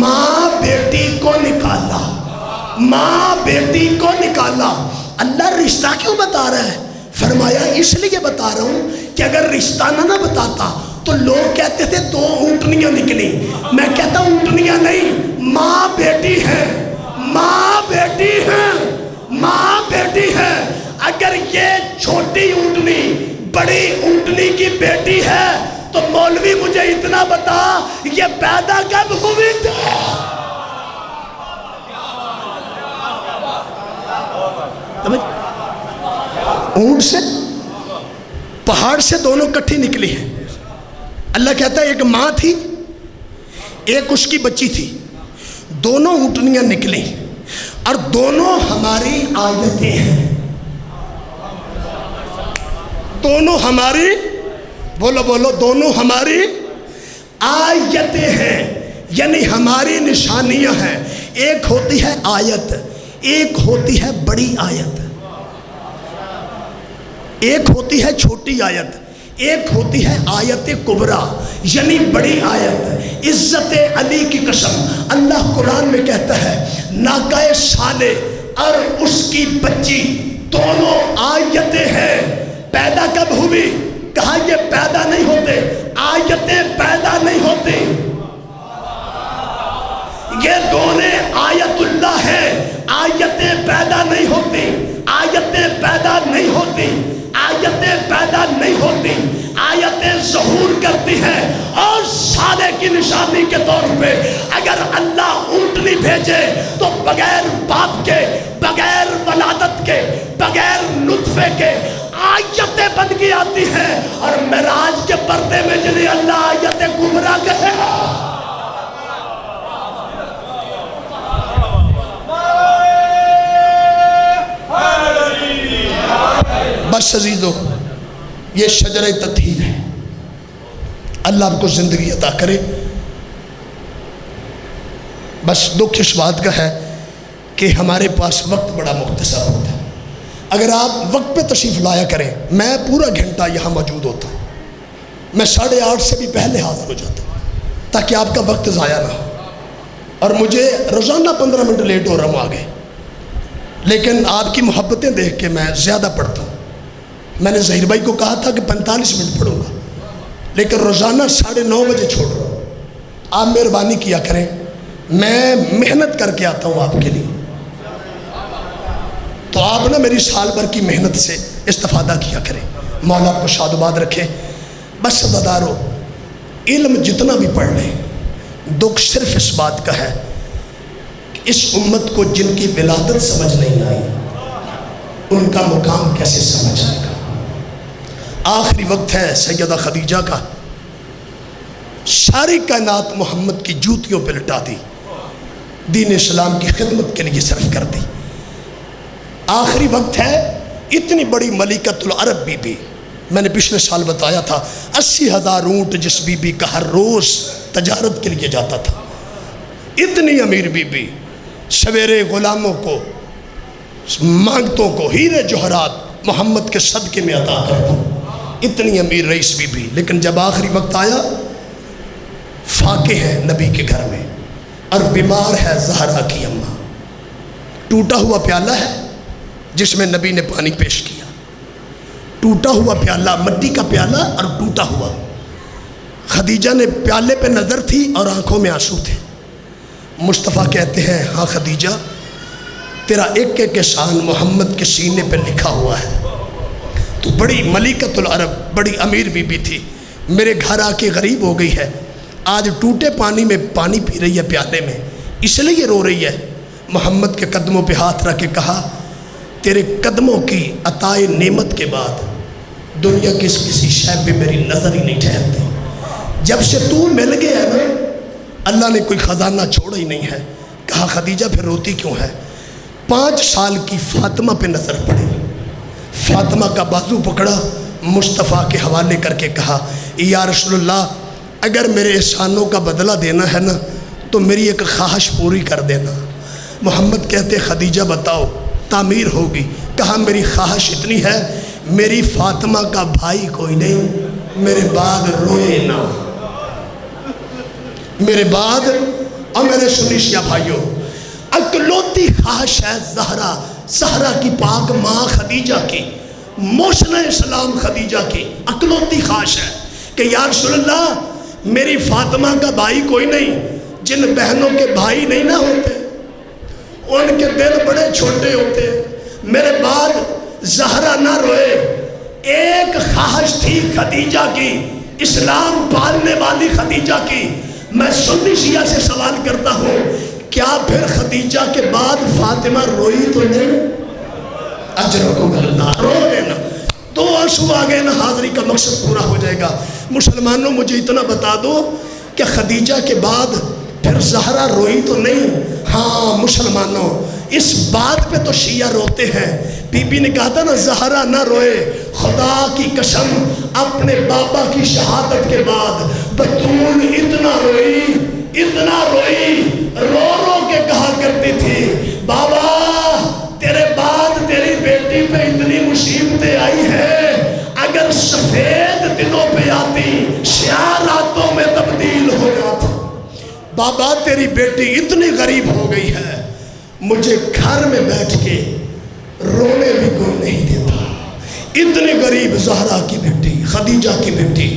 ماں بیٹی کو نکالا، ماں بیٹی کو نکالا۔ اللہ رشتہ کیوں بتا رہا ہے؟ فرمایا اس لیے بتا رہا ہوں کہ اگر رشتہ نہ بتاتا تو لوگ کہتے تھے 2 اونٹنیاں نکلی، میں کہتا ہوں اونٹنیاں نہیں، ماں بیٹی ہے، ماں بیٹی ہے، ماں بیٹی ہے۔ اگر یہ چھوٹی اونٹنی بڑی اونٹنی کی بیٹی ہے تو مولوی مجھے اتنا بتا یہ پیدا کب ہوئی تھی؟ اونٹ سے پہاڑ سے دونوں کٹھی نکلی ہیں۔ اللہ کہتا ہے ایک ماں تھی ایک اس کی بچی تھی، دونوں اونٹنیاں نکلی اور دونوں ہماری آیتیں ہیں، دونوں ہماری، بولو بولو، دونوں ہماری آیتیں ہیں، یعنی ہماری نشانیاں ہیں۔ ایک ہوتی ہے آیت، ایک ہوتی ہے بڑی آیت، ایک ہوتی ہے چھوٹی آیت، ایک ہوتی ہے آیت کبریٰ یعنی بڑی آیت۔ عزت علی کی قسم اللہ قرآن میں کہتا ہے ناقہ صالح اور اس کی بچی دونوں آیتیں ہیں۔ پیدا کب ہوئی؟ کہا یہ پیدا نہیں ہوتے، آیتیں پیدا نہیں ہوتی، یہ دونوں آیت اللہ ہے، آیتیں پیدا نہیں ہوتی، آیتیں پیدا نہیں ہوتی، آیتیں پیدا نہیں ہوتی، آیتیں ظہور کرتی ہیں۔ اور صالح کی نشانی کے طور پہ اگر اللہ اونٹنی بھیجے تو بغیر باپ کے، بغیر ولادت کے، بغیر نطفے کے آیتیں بن کے آتی ہیں، اور معراج کے پردے میں جنہیں اللہ آیت کبریٰ کہے۔ بس عزیزو، یہ شجرہ تطہیر ہے۔ اللہ آپ کو زندگی عطا کرے۔ بس دکھ اس بات کا ہے کہ ہمارے پاس وقت بڑا مختصر ہوتا ہے. اگر آپ وقت پہ تشریف لایا کریں، میں پورا گھنٹہ یہاں موجود ہوتا ہوں. میں 8:30 سے بھی پہلے حاضر ہو جاتا ہوں تاکہ آپ کا وقت ضائع نہ ہو. اور مجھے روزانہ 15 منٹ لیٹ ہو رہا ہوں آگے، لیکن آپ کی محبتیں دیکھ کے میں زیادہ پڑھتا ہوں. میں نے ظہیر بھائی کو کہا تھا کہ 45 منٹ پڑھوں گا، لیکن روزانہ 9:30 بجے چھوڑ رہا ہوں. آپ مہربانی کیا کریں، میں محنت کر کے آتا ہوں آپ کے لیے، تو آپ نا میری سال بھر کی محنت سے استفادہ کیا کریں. مولا آپ کو شاد و باد رکھے. بس عزادارو، علم جتنا بھی پڑھ لیں، دکھ صرف اس بات کا ہے کہ اس امت کو جن کی ولادت سمجھ نہیں آئی، ان کا مقام کیسے سمجھ آئے گا. آخری وقت ہے سیدہ خدیجہ کا، ساری کائنات محمد کی جوتیوں پہ لٹا دی، دین اسلام کی خدمت کے لیے صرف کر دی. آخری وقت ہے. اتنی بڑی ملکۃ العرب بی بی، میں نے پچھلے سال بتایا تھا 80,000 اونٹ جس بی بی کا ہر روز تجارت کے لیے جاتا تھا. اتنی امیر بی بی، سویرے غلاموں کو، مانگتوں کو ہیرے جوہرات محمد کے صدقے میں عطا کرتا. اتنی امیر رئیس بی بی، لیکن جب آخری وقت آیا، فاقے ہیں نبی کے گھر میں اور بیمار ہے زہرا کی اماں. ٹوٹا ہوا پیالہ ہے جس میں نبی نے پانی پیش کیا. ٹوٹا ہوا پیالہ، مٹی کا پیالہ اور ٹوٹا ہوا. خدیجہ نے پیالے پہ نظر تھی اور آنکھوں میں آنسو تھے. مصطفیٰ کہتے ہیں، ہاں خدیجہ، تیرا ایک ایک احسان محمد کے سینے پہ لکھا ہوا ہے. تو بڑی ملکۃ العرب، بڑی امیر بی بی تھی، میرے گھر آ کے غریب ہو گئی ہے. آج ٹوٹے پانی میں پانی پی رہی ہے پیالے میں، اس لیے رو رہی ہے. محمد کے قدموں پہ ہاتھ رکھ کے کہا، تیرے قدموں کی عطائے نعمت کے بعد دنیا کی کسی شے پہ میری نظر ہی نہیں ٹھہرتی. جب سے تو مل گیا ہے نا، اللہ نے کوئی خزانہ چھوڑا ہی نہیں ہے. کہا خدیجہ پھر روتی کیوں ہے؟ 5 سال کی فاطمہ پہ نظر پڑی. فاطمہ کا بازو پکڑا، مصطفیٰ کے حوالے کر کے کہا، یا رسول اللہ، اگر میرے احسانوں کا بدلہ دینا ہے نا تو میری ایک خواہش پوری کر دینا. محمد کہتے، خدیجہ بتاؤ، تعمیر ہوگی. کہا میری خواہش اتنی ہے، میری فاطمہ کا بھائی کوئی نہیں، میرے بعد روئے نہ. میرے بعد، اور میرے سنی شیعہ بھائیوں، اکلوتی خواہش ہے زہرا کی پاک ماں خدیجہ کی، موشن اسلام خدیجہ کی اکلوتی خواہش ہے کہ یا رسول اللہ، میری فاطمہ کا بھائی کوئی نہیں. جن بہنوں کے بھائی نہیں نہ ہوتے ان کے دل بڑے چھوٹے ہوتے. میرے بعد زہرا نہ روئے. ایک خواہش تھی خدیجہ کی، اسلام پالنے والی خدیجہ کی. میں سنی شیعہ سے سوال کرتا ہوں، کیا پھر خدیجہ کے بعد فاطمہ روئی تو نہیں؟ اجرکم اللہ، رو لینا. 2 آنسو آ گئے نا، حاضری کا مقصد پورا ہو جائے گا. مسلمانوں مجھے اتنا بتا دو کہ خدیجہ کے بعد پھر زہرا روئی تو نہیں؟ ہاں مسلمانوں، اس بات پہ تو شیعہ روتے ہیں. بی بی نے کہا تھا نا، زہرا نہ روئے. خدا کی قسم، اپنے بابا کی شہادت کے بعد بطول اتنا روئی، رو رو کے کہا کرتی تھی، بابا تیرے بعد تیری بیٹی پہ اتنی مصیبتیں آئی ہیں، اگر سفید دنوں پہ آتی سیاہ راتوں میں تبدیل ہو جاتا. بابا تیری بیٹی اتنی غریب ہو گئی ہے، مجھے گھر میں بیٹھ کے رونے بھی کوئی نہیں دیتا. اتنی غریب زہرا کی بیٹی، خدیجہ کی بیٹی،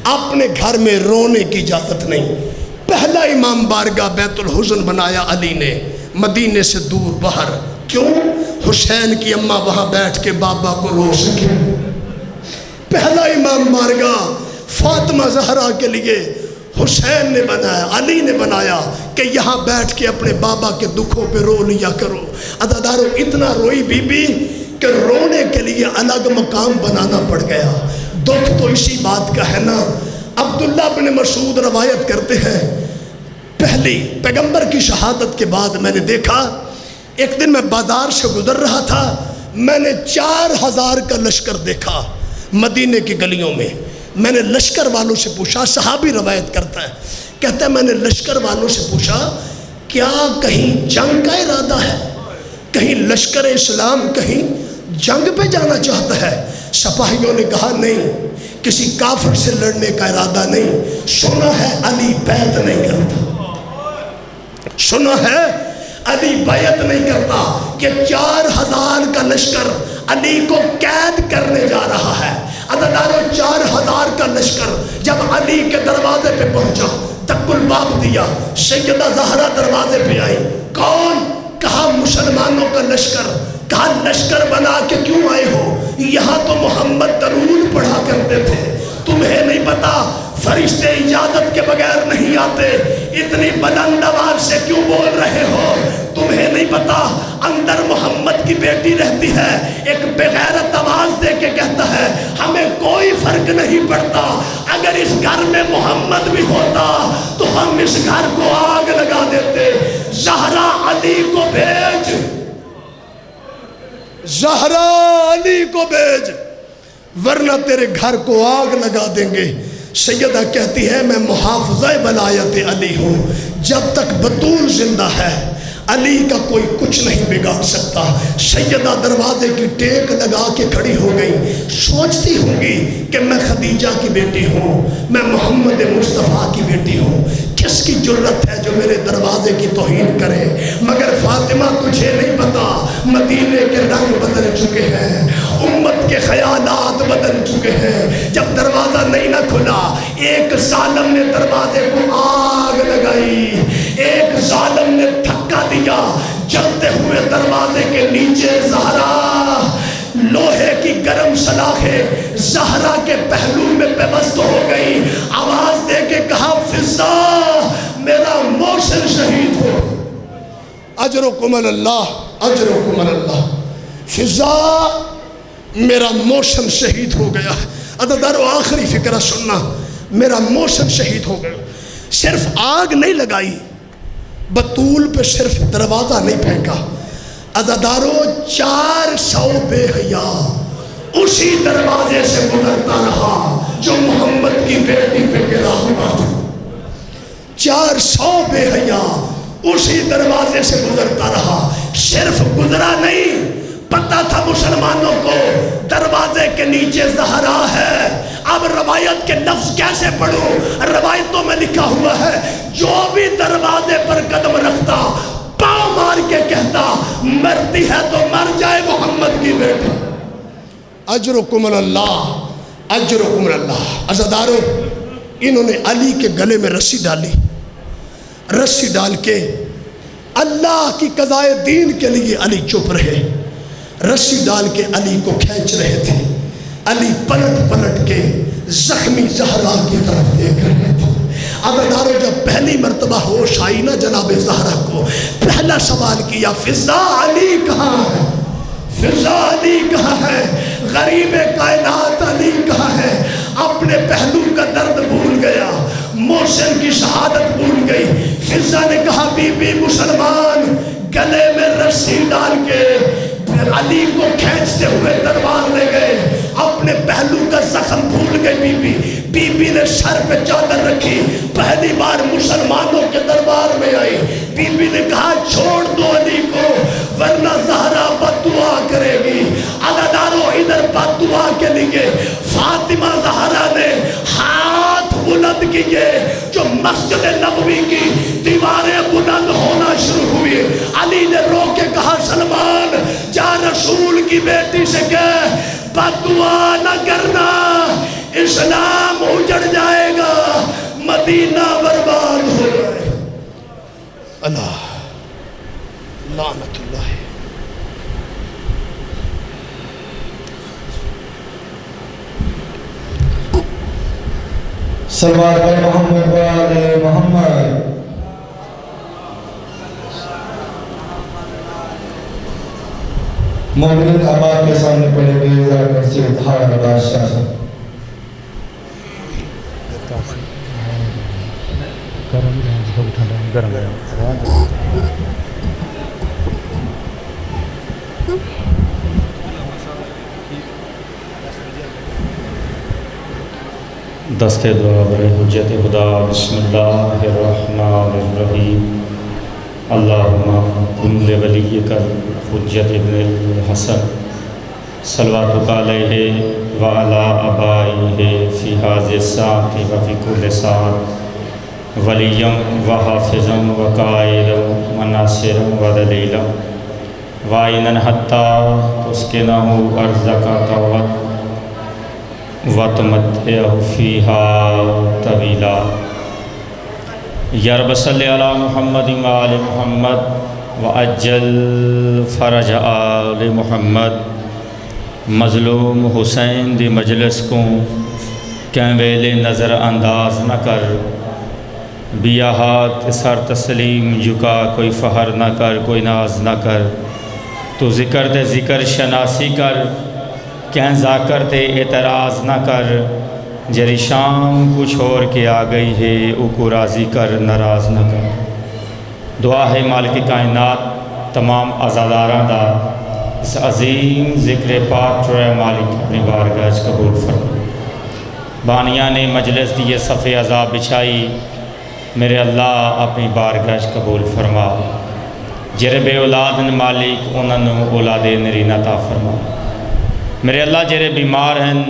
اپنے گھر میں رونے کی اجازت نہیں. پہلا امام بارگاہ بیت الحزن بنایا علی نے، مدینے سے دور باہر. کیوں؟ حسین کی اماں وہاں بیٹھ کے بابا کو رو سکے. پہلا امام بارگاہ فاطمہ زہرا کے لیے حسین نے بنایا، علی نے بنایا کہ یہاں بیٹھ کے اپنے بابا کے دکھوں پہ رو لیا کرو. عزادارو، اتنا روئی بی بی کہ رونے کے لیے الگ مقام بنانا پڑ گیا. دکھ تو اسی بات کا ہے نا. عبداللہ بن مسعود روایت کرتے ہیں، پہلی پیغمبر کی شہادت کے بعد میں نے دیکھا، ایک دن میں بازار سے گزر رہا تھا، میں نے 4000 کا لشکر دیکھا مدینے کی گلیوں میں. میں نے لشکر والوں سے پوچھا، صحابی روایت کرتا ہے، کہتا ہے میں نے لشکر والوں سے پوچھا، کیا کہیں جنگ کا ارادہ ہے؟ کہیں لشکر اسلام کہیں جنگ پہ جانا چاہتا ہے؟ سپاہیوں نے کہا نہیں، کسی کافر سے لڑنے کا ارادہ نہیں، سنا ہے علی بیعت نہیں کرتا، سنا ہے علی بیعت نہیں کرتا کہ 4000 کا لشکر علی کو قید کرنے جا رہا ہے۔ عددارو 4000 کا لشکر جب علی کے دروازے پہ پہنچا، تک الباب دیا، سیدہ زہرا دروازے پہ آئی، کون؟ کہا مسلمانوں کا لشکر۔ کہا لشکر بنا کے کیوں آئے ہو؟ یہاں تو محمد درود پڑھا کرتے تھے، تمہیں نہیں پتا فرشتے اجازت کے بغیر نہیں آتے، اتنی بلند آواز سے کیوں بول رہے ہو؟ تمہیں نہیں پتا اندر محمد کی بیٹی رہتی ہے، ایک بغیرت آواز دے کے کہتا ہے ہمیں کوئی فرق نہیں پڑتا، اگر اس گھر میں محمد بھی ہوتا تو ہم اس گھر کو آگ لگا دیتے، زہرا علی کو بھیج، زہرا علی کو بھیج، ورنہ تیرے گھر کو آگ لگا دیں گے۔ سیدہ کہتی ہے میں محافظہ ولایت علی ہوں، جب تک بطول زندہ ہے علی کا کوئی کچھ نہیں بگاڑ سکتا۔ سیدہ دروازے کی ٹیک لگا کے کھڑی ہو گئی، سوچتی ہوں گی کہ میں خدیجہ کی بیٹی ہوں، میں محمد مصطفیٰ کی بیٹی ہوں، کس کی جرت ہے جو میرے دروازے کی توہین کرے؟ مگر فاطمہ تجھے نہیں پتا مدینے کے رنگ بدل چکے ہیں، امت کے خیالات بدل چکے ہیں۔ جب دروازہ نہیں نہ کھلا، ایک ظالم نے دروازے کو آگ لگائی، ایک ظالم نے دھکا دیا، جلتے ہوئے دروازے کے نیچے زہرا لوہے کی گرم سلاخیں زہرا کے پہلو میں پیوست ہو گئی، آواز دے کے کہا فضا میرا محسن شہید ہو، اجرکم اللہ، اجرکم اللہ، فضا میرا محسن شہید ہو گیا۔ عددارو آخری فکرہ سننا، میرا محسن شہید ہو گیا۔ صرف آگ نہیں لگائی، بطول پہ صرف دروازہ نہیں پھینکا، عزادارو 400 بے حیا اسی دروازے سے گزرتا رہا جو محمد کی بیٹی پہ گرا ہوا تھا۔ 400 بے حیا اسی دروازے سے گزرتا رہا، صرف گزرا نہیں، پتہ تھا مسلمانوں کو دروازے کے نیچے زہرا ہے۔ اب روایت کے لفظ کیسے پڑھوں؟ روایتوں میں لکھا ہوا ہے جو بھی دروازے پر قدم رکھتا پاؤں مار کے کہتا مرتی ہے تو مر جائے محمد کی بیٹی۔ اجرکم اللہ، اجرکم اللہ۔ عزادارو انہوں نے علی کے گلے میں رسی ڈالی، رسی ڈال کے اللہ کی قضائے دین کے لیے علی چپ رہے، رسی ڈال کے علی کو کھینچ رہے تھے، علی پلٹ پلٹ کے زخمی زہرا کی طرف دیکھ رہے تھے۔ عزادارو جب پہلی مرتبہ ہوش آئی نا جناب زہرا کو، پہلا سوال کیا فضا علی کہاں ہے؟ فضا علی کہاں ہے؟ غریب کائنات علی کہاں ہے؟ اپنے پہلو کا درد بھول گیا، محسن کی شہادت بھول گئی۔ فضا نے کہا بی بی مسلمان، گلے میں رسی ڈال کے علی کو کھینچتے ہوئے دربار لے گئے، اپنے پہلو کا زخم بھول گئے۔ بی بی نے سر پہ چادر رکھی، پہلی بار مسلمانوں کے دربار میں آئی۔ بی بی نے کہا چھوڑ دو علی کو ورنہ زہرا بد دعا کرے گی۔ عزادارو ادھر بد دعا کے لیے فاطمہ زہرا نے ہاتھ بلند کیے، جو مسجد نبوی کی دیواریں بلند ہونا شروع ہوئی۔ علی نے رو کے کہا سلمان جا رسول کی بیٹی سے کہہ بد دعا نہ کرنا، اسلام اجڑ جائے گا، مدینہ برباد ہو جائے۔ اللہ لعنت اللہ۔ صلوات پر محمد و آل محمد۔ مومنین آباد کے سامنے پڑے گئے ذرا کرسی اتحار بادشاہ سے دستے دعا برے حجت خدا۔ بسم اللہ الرحمن الرحیم۔ اللہم کن لولیک الحجۃ ابن الحسن صلواتک علیہ وعلی آبائہ فی ھذہ الساعۃ وفی کل ساعۃ ولیا وحافظا وقائدا وناصرا ودلیلا وعینا حتی تسکنہ ارضک طوعا وتمتعہ فیہا طویلا۔ یا رب صلی علی محمد وآل محمد وعجل فرج آل محمد۔ مظلوم حسین دی مجلس کو کہیں ویلے نظر انداز نہ کر، بیاہات سر تسلیم جھکا کوئی فہر نہ کر، کوئی ناز نہ کر۔ تو ذکر دے ذکر شناسی کر، کہیں ذاکر تے اعتراض نہ کر۔ جری شام کو چھوڑ کے آ گئی ہے، او کو راضی کر ناراض نہ کر۔ دعا ہے مالک کائنات تمام عزاداراں دا اس عظیم ذکر پاک چوڑے مالک اپنی بارگاہ قبول فرما۔ بانیاں نے مجلس دیے صفِ عذاب بچھائی، میرے اللہ اپنی بارگاہ قبول فرما۔ جرے بے اولاد نے مالک انہوں نے اولاد نرین عطا فرما۔ میرے اللہ جرے بیمار ہیں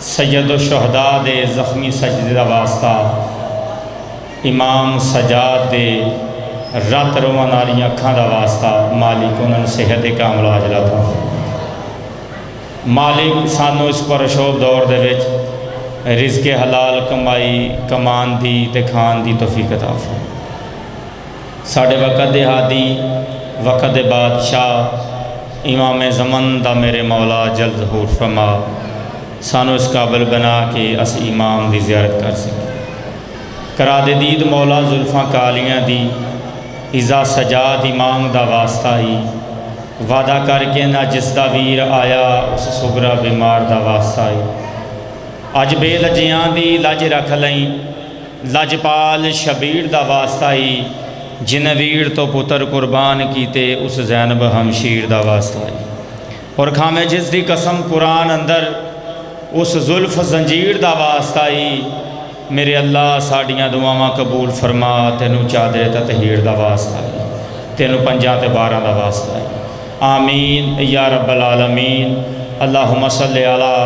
سید الشہداء دے زخمی سجدہ واسطہ، امام سجاد دے رات روان آلی اکھاں دا واسطہ، مالک انہوں نے صحت کاملہ عاجلہ عطا فرما۔ مالک سانو اس پرشوب دور دے وچ رزق حلال کمائی کمان دی تے کھان دی توفیق عطا فرما۔ ساڑھے وقت دے ہادی وقت دے بادشاہ امام زمن دا میرے مولا جلد ظہور فرما۔ سانو اس قابل بنا کہ اس امام دی زیارت کر سکیں۔ کرا دے دید مولا زلفاں کالیاں دی، ازا سجاد امام دا واسطہ ہی، وعدہ کر کے نہ جس دا ویر آیا اس سگرا بیمار دا واسطہ ہی۔ اج بے لجیاں دی لج رکھ لیں، لجپال شبیر دا واسطہ ہی، جن ویر تو پتر قربان کیتے اس زینب ہمشیر دا واسطہ ہی۔ اور کھامے جس دی قسم قرآن اندر اس زلف زنجیر دا واسطہ ہی، میرے اللہ ساڑیاں دعاواں قبول فرما۔ تینوں چادر تطہیر دا واسطہ ہی، تینوں پنجاں تے باراں دا واسطہ ہی۔ آمین یا رب العالمین۔ اللہم صلی علی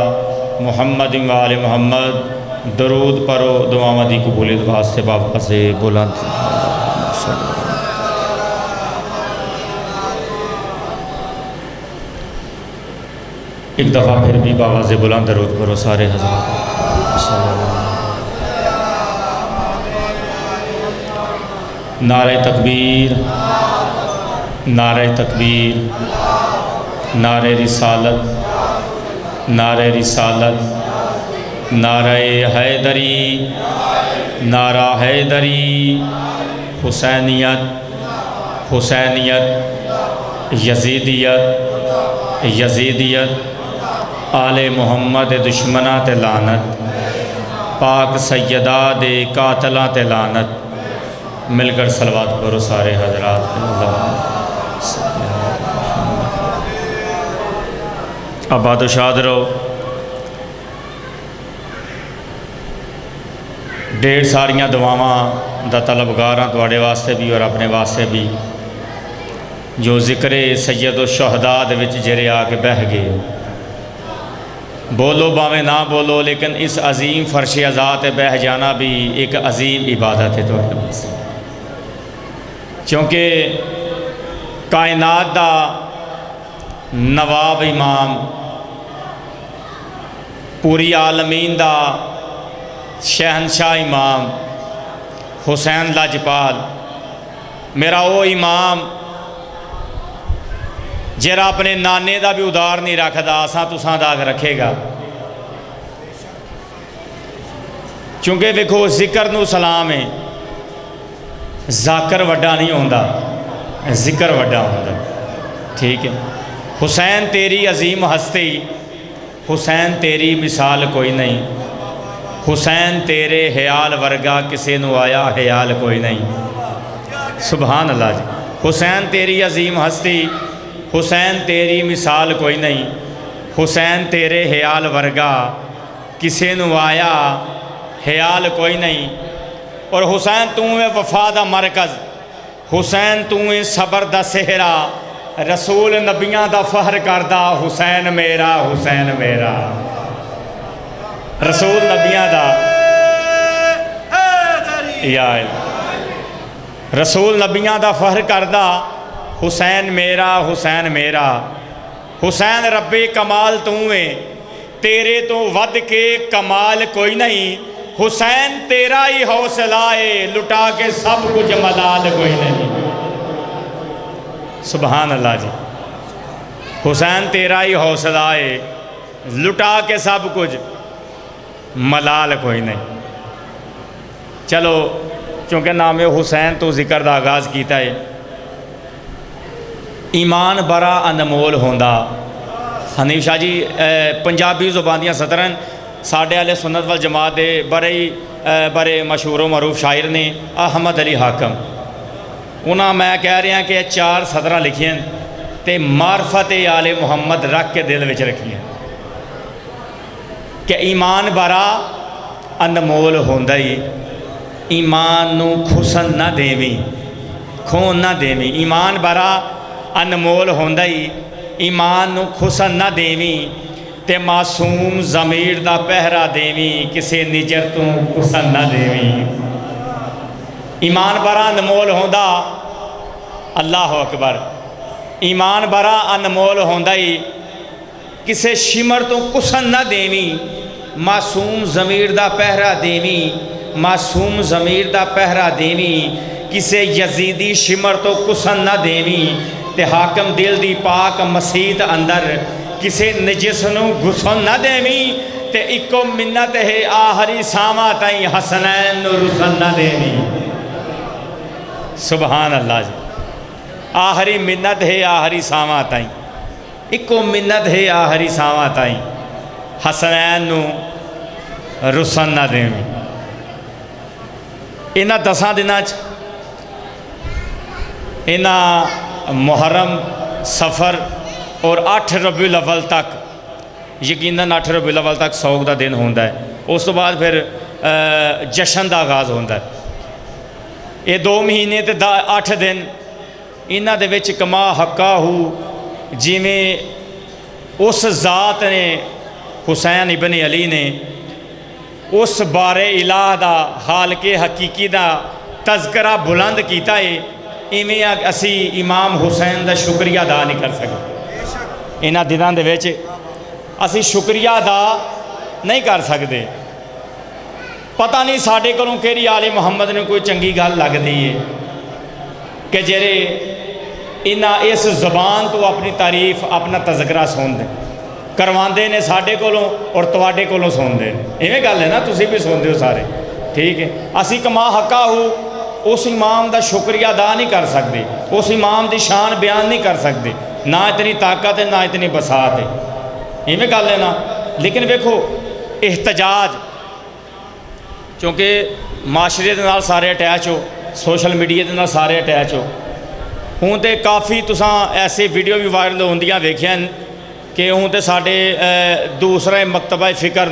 محمد و آل محمد۔ درود پڑھو، دعاواں دی قبولیت واسطے بابا سے بلند۔ ایک دفعہ پھر بھی باواز بلند درود پڑھو سارے حضرات۔ نعرہ تکبیر، نعرہ تکبیر، نعرہ رسالت، نعرہ رسالت، نعرہ حیدری، نعرہ حیدری، حسینیت، حسینیت، یزیدیت، یزیدیت، آل محمد دشمنہ تے لعنت، پاک سیدہ دے قاتلہ تے لعنت۔ مل کر صلوات پڑھو سارے حضرات۔ آباد و شاد رہو۔ ڈیڑھ ساریاں دعاواں دا طلبگاراں تواڈے واسطے بھی اور اپنے واسطے بھی، جو ذکر سید الشہداء دے وچ جرے آ کے بہ گئے۔ بولو باویں نہ بولو، لیکن اس عظیم فرش ازاد بہ جانا بھی ایک عظیم عبادت ہے تواڈے واسطے، کیونکہ کائنات دا نواب امام، پوری عالمین دا شہنشاہ امام حسین لاجپال، میرا وہ امام جرا اپنے نانے دا بھی ادار نہیں رکھدا، اساں تساں دا رکھے گا، کیونکہ دیکھو ذکر نو سلام ہے، ذاکر وڈا نہیں ہوندا، ذکر وڈا ہوندا، ٹھیک ہے۔ حسین تیری عظیم ہستی، حسین تیری مثال کوئی نہیں، حسین تیرے حیال ورگا کسے نو آیا حیال کوئی نہیں، سبحان اللہ جی۔ حسین تیری عظیم ہستی، حسین تیری مثال کوئی نہیں، حسین تیرے حیال ورگا کسے نو آیا حیال کوئی نہیں، اور حسین تو ہے وفا دا مرکز، حسین تو صبر دا سہرا رسول نبیاں دا فخر کردہ حسین میرا حسین میرا رسول نبیاں دا یا رسول نبیاں دا فخر کردہ حسین میرا حسین میرا حسین رب کمال تیرے تو ود کے کمال کوئی نہیں حسین تیرا ہی حوصلہ ہے لٹا کے سب کچھ ملال کوئی نہیں سبحان اللہ جی حسین تیرا ہی حوصلہ ہے لٹا کے سب کچھ ملال کوئی نہیں چلو چونکہ نام حسین تو ذکر دا آغاز کیتا ہے ایمان بڑا انمول ہوندا حنیف شاہ جی پنجابی زبان دیاں سطرن ساڈے والے سنت والجماعت دے بڑے مشہور و معروف شاعر نے احمد علی حاکم انہاں میں کہہ رہا کہ 4 سطریں لکھیں تے معرفت آل محمد رکھ کے دل وچ رکھیں کہ ایمان بڑا انمول ہوندا ہی ایمان نو خسن نہ دیویں خون نہ دیویں ایمان بڑا انمول ہوندا ہی ایمان نو خسن نہ دیویں تے معصوم ضمیر دا پہرا دیویں کسے نجر تو خسن نہ دیویں ایمان بڑا انمول ہوندا اللہ اکبر ایمان بڑا انمول ہوندا ہی کسے شمر تو خسن نہ دیویں معصوم ضمیر دا پہرا دیویں معصوم ضمیر دا پہرا دیویں کسے یزیدی شمر تو خسن نہ دیویں تے حاکم دل دی پاک مسیت اندر کسے نجس نو گھسن نہ دیویں تے اکو منت ہے آخری ساما تائیں حسنین نو رسن نہ دیویں سبحان اللہ جی آخری منت ہے آخری ساما تائیں اکو منت ہے آخری ساما تائیں حسنین نو رسن نہ دیویں انہا 10 دناں انہا محرم سفر اور 8 ربیع الاول تک یقیناً 8 ربیع الاول تک سوگ دا دن ہوندہ ہے اس تو بعد پھر جشن دا آغاز ہوندہ ہے یہ 2 مہینے تے 8 دن انہا دے وچ کما حقا ہو جی میں اس ذات نے حسین ابن علی نے اس بار الہ دا حال کے حقیقی دا تذکرہ بلند کیتا ہے ایویں اسی امام حسین دا شکریہ ادا نہیں کر سکتے انہاں دناں دے وچ اسی شکریہ ادا نہیں کر سکتے پتہ نہیں ساڈے کولوں کیڑی آل محمد نے کوئی چنگی گل لگدی ہے کہ جڑے انہاں اس زبان تو اپنی تعریف اپنا تذکرہ سن دیں کرواندے نے ساڈے کولوں اور تواڈے کولوں سن دے ایویں گل ہے نا تسی بھی سن دے ہو سارے ٹھیک ہے اسی کما حقا ہو اس امام دا شکریہ ادا نہیں کر سکتے اس امام دی شان بیان نہیں کر سکتے نہ اتنی طاقت ہے نہ اتنی بساط ہے ایویں گل ہے نا لیکن ویکھو احتجاج چونکہ معاشرے دے نال سارے اٹیچ ہو سوشل میڈیا دے نال سارے اٹیچ ہو ہوں تے کافی تساں ایسے ویڈیو بھی وائرل ہوندیاں ویکھیاں کہ ہوں تے ساڈے دوسرے مکتبہ فکر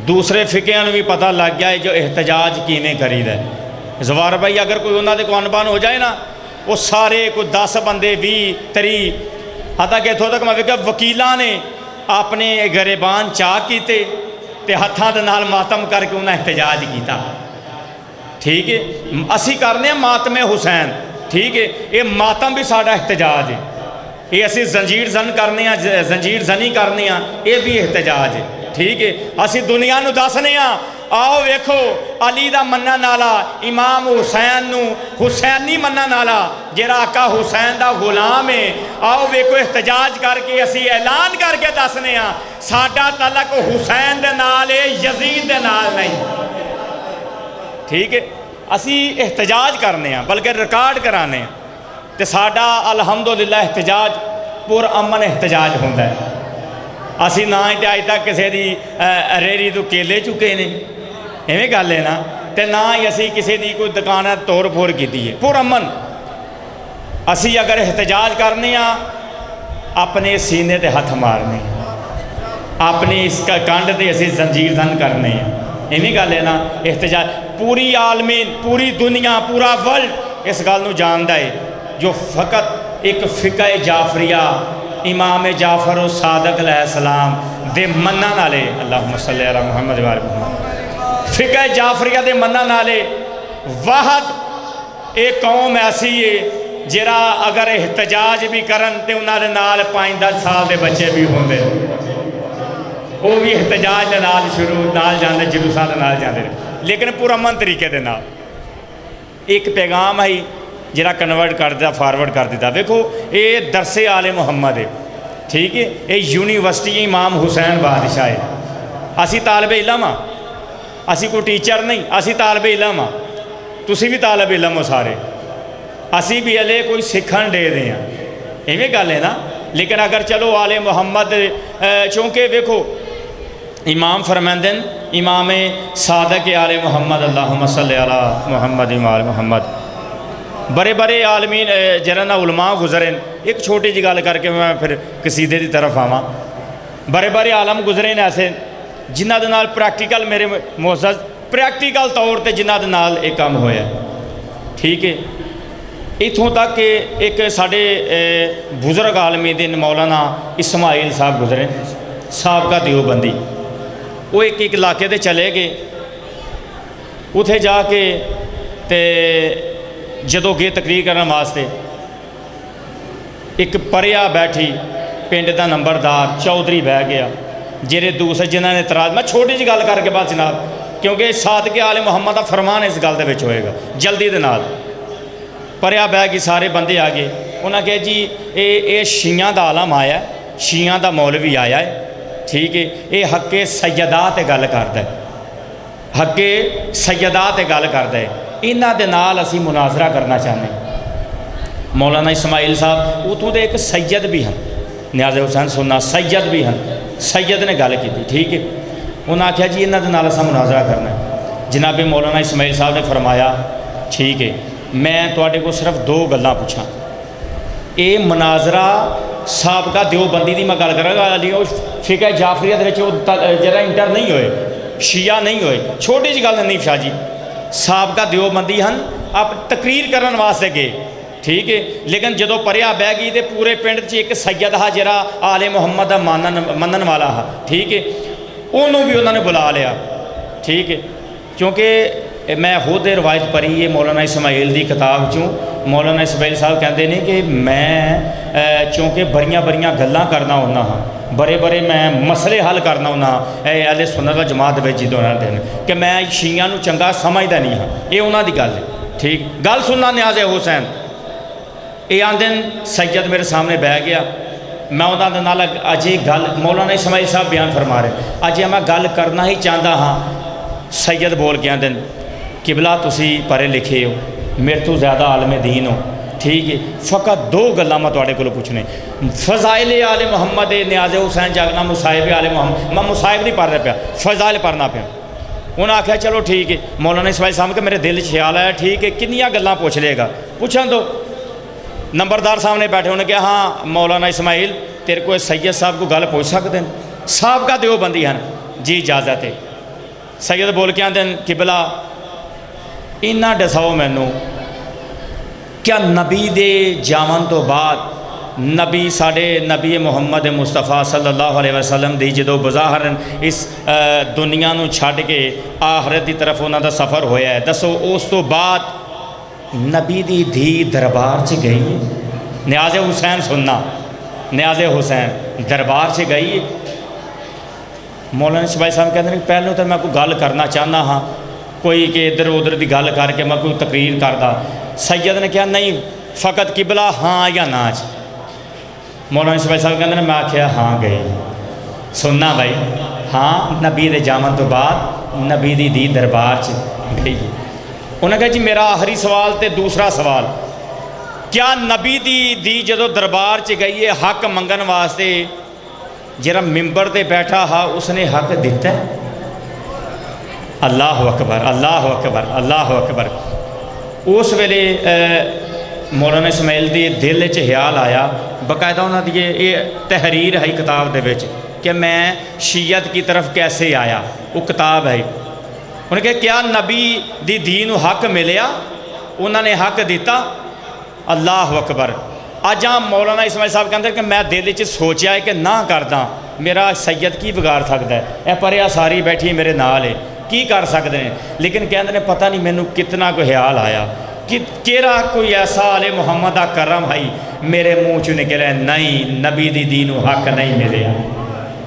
دوسرے فقیاں نوں بھی پتہ لگ گیا ہے جو احتجاج کیویں کریدا ہے زوار بھائی اگر کوئی انہاں دے کو انبان ہو جائے نا وہ سارے کوئی 10 بندے 20 30 حتیٰ کہ اتھوں تک میں ویکھیا وکیلاں نے اپنے گریبان چاک کیتے تے ہتھاں دے نال ماتم کر کے انہاں احتجاج کیتا ٹھیک ہے اسی کرنے ماتم حسین ٹھیک ہے یہ ماتم بھی ساڈا احتجاج ہے یہ اسی زنجیر زن کرنے ہیں زنجیر زنی کرنے ہیں یہ بھی احتجاج ہے ٹھیک ہے اسی دنیا نو دسنے ہیں آؤ ویکھو علی دا منن والا امام حسین نو حسینی منن والا جڑا آقا حسین دا غلام ہے آؤ ویکھو احتجاج کر کے اسی اعلان کر کے دسنے ہیں ساڈا تعلق حسین دے نال ہے یزید دے نال نہیں ٹھیک ہے اسی احتجاج کرنے ہیں بلکہ ریکارڈ کرانے ہیں تے ساڈا الحمدللہ احتجاج پور امن احتجاج ہوندہ ہے اسی نہ ہی تے آج تک کسی دی ریری تو کیلے چکے نے ایویں گل ہے نا تے نہ ہی اسی کسی دی کوئی دکان توڑ پھوڑ کیتی ہے پور امن اسی اگر احتجاج کرنے ہیں اپنے سینے تے ہتھ مارنے اپنی اس کا کانڈ تے اسی زنجیر زن کرنے ہیں ایویں گل ہے نا احتجاج پوری عالمین پوری دنیا پورا ورلڈ اس گل نو جاندا ہے جو فقط ایک فقہ جعفریہ امام جعفر و صادق علیہ السلام دے منن والے اللہم صلی علی محمد و آل محمد فقہ جعفریہ دے منن والے واحد ایک قوم ایسی ہے جرا اگر احتجاج بھی کرن تے انہاں دے نال 5-10 سال دے بچے بھی ہوندے وہ بھی احتجاج دے نال شروع نال جاندے جلوساں دے نال جاندے لیکن پرامن طریقے دے نال ایک پیغام ہے جرا کنورٹ کر دیتا فارورڈ کر دیتا دیکھو یہ درس آل محمد ہے ٹھیک ہے یہ یونیورسٹی امام حسین بادشاہ ہے اسی طالب علم ہاں اسی کوئی ٹیچر نہیں اسی طالب علم ہاں تسی بھی طالب علم ہو سارے اسی بھی ہلے کوئی سکھن دے دیں ایویں گل ہے نا لیکن اگر چلو آل محمد چونکہ دیکھو امام فرماندن امام صادق آل محمد اللہم صلی علی محمد و آل محمد بڑے بڑے عالمین جنہاں علماء گزرے ایک چھوٹی جی گل کر کے میں پھر قصیدے دی طرف آواں بڑے بڑے عالم گزرے نے ایسے جنہ دے نال پریکٹیکل میرے معزز پریکٹیکل طور تے جنہ دے نال ایک کام ہویا ٹھیک ہے اتھوں تک کہ ایک ساڑھے بزرگ عالمی دن مولانا اسماعیل صاحب گزرے صاحب کا دیوبندی وہ ایک علاقے دے چلے گئے اتھے جا کے تے جدو گئے تقریر کرنے واسطے ایک پریا بیٹھی پنڈ دا نمبردار چودھری بہ گیا جڑے دوسرے جنہاں نے اعتراض میں چھوٹی جی گل کر کے بعد جناب کیونکہ صادق آل محمد دا فرمان اس گل دے وچ ہوئے گا جلدی دے نال پریا بہ گئی سارے بندے آ گئے انہاں کہا جی اے شیعہ دا عالم آیا ہے شیعہ دا مولوی آیا ہے ٹھیک ہے اے حق سیدات تے گل کردا ہے حق سیدات تے گل کردا ہے انہاں دے نال اسی مناظرہ کرنا چاہنے مولانا اسماعیل صاحب اتوں دے ایک سید بھی ہیں نیاز حسین سننا سید بھی ہیں سید نے گل کی ٹھیک ہے انہوں نے کہا جی انہاں دے نال اساں مناظرہ کرنا ہے جناب مولانا اسماعیل صاحب نے فرمایا ٹھیک ہے میں تواڈے کو صرف 2 گلاں پوچھاں اے مناظرہ سابقہ دیوبندی دی میں گل کراں گا علی فقہ جعفریہ دے وچ جڑا انٹر نہیں ہوئے شیعہ نہیں ہوئے چھوٹی جی گل نہیں شاہ جی سابقہ دیوبندی ہیں آپ تقریر کرن واسطے گئے ٹھیک ہے لیکن جدو پریا بہ گئی تے پورے پنڈ چ ایک سید ہا جرا آل محمد منن والا ہا ٹھیک ہے انہوں بھی انہوں نے بلا لیا ٹھیک ہے کیونکہ میں خود روایت پڑھی ہے مولانا اسماعیل دی کتاب چوں مولانا اسماعیل صاحب کہتے ہیں کہ میں چونکہ بڑیاں گلاں کرنا ہونا ہاں بڑے میں مسئلے حل کرنا ہونا اے اہل سنت و جماعت وچ جدوں نہ دین کہ میں شیعہ نو چنگا سمجھدا نہیں ہاں یہ انہاں دی گل ہے ٹھیک گل سننا نیاز حسین یہ آندن سید میرے سامنے بہ گیا میں انہاں دے نال اجے گل مولانا اسماعیل صاحب بیان فرما رہے اجے میں گل کرنا ہی چاہتا ہاں سید بول کے آندن قبلہ تسی پڑھے لکھے ہو میرے تو زیادہ عالم دین ہو ٹھیک ہے فقط 2 گلاں میں تواڈے کولوں پوچھنے فضائل آل محمد نیاز حسین جاگنا مصائب آل محمد میں مصائب نہیں پڑھ رہا پیا فضائل پڑھنا پیا انہوں نے آخیا چلو ٹھیک ہے مولانا اسماعیل صاحب کہ میرے دل خیال آیا ٹھیک ہے کنیاں گلاں پوچھ لے گا پوچھن دو نمبردار سامنے بیٹھے انہوں نے کہا ہاں مولانا اسماعیل تیرے کو سید صاحب کو گل پوچھ سکتے ہیں صاحب کا دیوبندی ہیں جی اجازت ہے سید بول کے آندے قبلہ انہاں دساؤ مینوں کیا نبی دے جاون تو بعد نبی ساڑے نبی محمد مصطفیٰ صلی اللہ علیہ وسلم دی جدو بظاہر اس دنیا نو چھڈ کے آخرت دی طرف انہاں دا سفر ہویا ہے دسو اس تو بعد نبی دی دھی دربار چ گئی نیاز حسین سننا نیاز حسین دربار چ گئی مولانا اسماعیل صاحب کہتے ہیں پہلے تو میں کوئی گل کرنا چاہنا ہاں کوئی کہ ادھر ادھر دی گل کر کے میں کوئی تقریر کردا سید نے کہا نہیں فقط قبلہ ہاں یا نا چ مولانا اسماعیل صاحب کہتے ہیں میں آخیا ہاں گئی سننا بھائی ہاں نبی دے جامن تو بعد نبی دی دھی دربار چ گئی انہوں نے کہا جی میرا آخری سوال تے دوسرا سوال کیا نبی دی جدو دربار چ گئی ہے حق منگن واسطے جرا ممبر تے بیٹھا ہا اس نے حق دیتا ہے اللہ اکبر اللہ اکبر اللہ اکبر اس ویلے مولانا اسماعیل دی دل چ خیال آیا باقاعدہ انہوں نے یہ تحریر ہے کتاب دے وچ کہ میں شیعت کی طرف کیسے آیا وہ کتاب ہے انہوں نے کہا کیا نبی دی دین حق ملیا انہوں نے حق دیتا. اللہ اکبر. اج ہاں مولانا اسماعیل صاحب کہتے ہیں کہ میں دل چ سوچیا ہے کہ نہ کردا میرا سید کی بگاڑ سکتا ہے, اے پریا ساری بیٹھی میرے نال ہے کی کر سکتے ہیں, لیکن کہتے ہیں پتہ نہیں مینوں کتنا کوئی خیال آیا کہ کیڑا کوئی ایسا آل محمد دا کرم ہے میرے منہ چ نکلے نہیں نبی دی دینوں حق نہیں ملیا.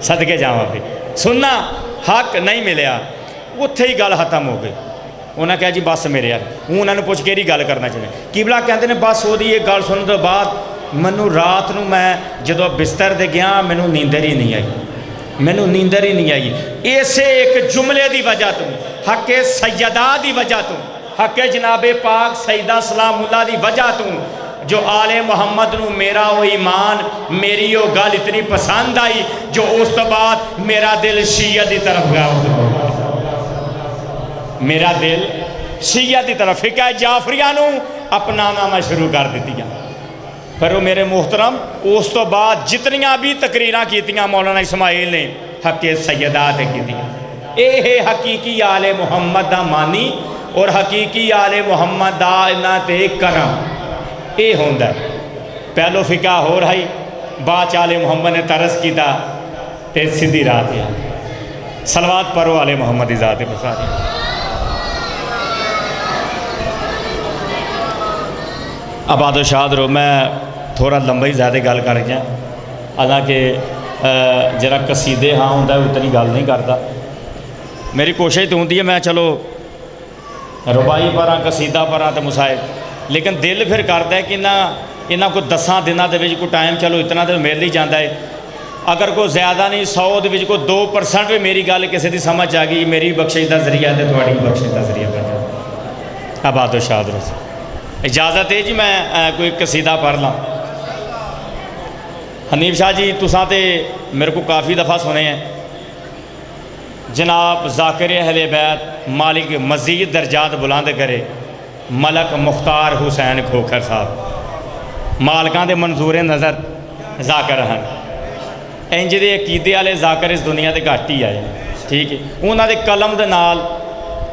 صدقے جاواں پہ سننا حق نہیں ملیا. اتھے ہی گل ختم ہو گئی. انہاں کہا جی بس میرے یار ہوں انہوں نے پوچھ کیڑی گل کرنا چاہیے. قبلہ کہتے ہیں بس وہ یہ گل سننے تو بعد مینوں رات نو میں جدو بستر دے گیا مینوں نیندر ہی نہیں آئی, مینوں نیندر ہی نہیں آئی. اسے ایک جملے دی وجہ تو حق سیدہ دی وجہ تو حق جناب پاک سیدہ سلام اللہ دی وجہ تو جو آل محمد نو میرا وہ ایمان میری وہ گل اتنی پسند آئی جو اس تو بعد میرا دل شیعہ دی طرف گیا. میرا دل شیعہ دی طرف فقہ جعفریہ نو اپنانا میں شروع کر دیتی ہیں. پر وہ میرے محترم اس تو بعد جتنیاں بھی تقریریں کیتیاں مولانا اسماعیل نے حق سیدات کیتیاں. اے ہے حقیقی آل محمد دا مانی اور حقیقی آل محمد دا انہاں تے کرم. اے ہوندہ ہے پہلو فقہ ہو رہی بعد آل محمد نے ترس کیتا تے سیدھی راہ دیا. صلوات پڑھو آل محمد دی ذات بخاری. آباد و شاد رو میں تھوڑا لمبا ہی زیادہ گل کر گیا, حالانکہ جرا قصیدے ہاں ہوتا ہے اتنی گل نہیں کرتا. میری کوشش تو ہوتی ہے میں چلو ربائی پڑھا قصیدہ پڑھا تو مسائل, لیکن دل پھر کرتا ہے کہ انہاں کو 10 دنوں دے وچ کوئی ٹائم چلو اتنا تو مل ہی جاتا ہے. اگر کوئی زیادہ نہیں 100 دے وچ کوئی 2% بھی میری گل کسی دی سمجھ آ گئی میری بخشش دا ذریعہ ہے تھوڑی بخشش دا ذریعہ بن جائے. آباد و شاد رو اجازت ہے جی میں کوئی قصیدہ پڑھ لاں. حنیف شاہ جی تساں تے میرے کو کافی دفعہ سنے ہیں. جناب ذاکر اہل بیت مالک مزید درجات بلند کرے ملک مختار حسین کھوکھر صاحب مالکاں دے منظور نظر ذاکر ہیں. انج دے عقیدے والے ذاکر اس دنیا تے گھٹ ہی آئے. ٹھیک ہے انہاں دے قلم دے نال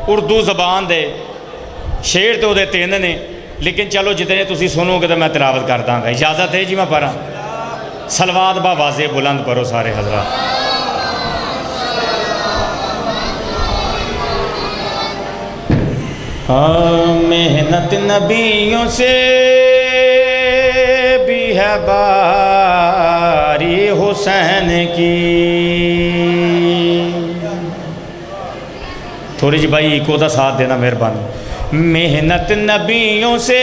اردو زبان دے شعر تو دے 3 نے, لیکن چلو جتنے تسی سنو گے تو میں تلاوت کر داں گا. اجازت ہے جی میں پڑھاں. صلوات با واضح بلند پڑھو سارے حضرات. محنت نبیوں سے بھی ہے باری حسین کی. تھوڑی جی بھائی ایکو دا ساتھ دینا مہربانی. محنت نبیوں سے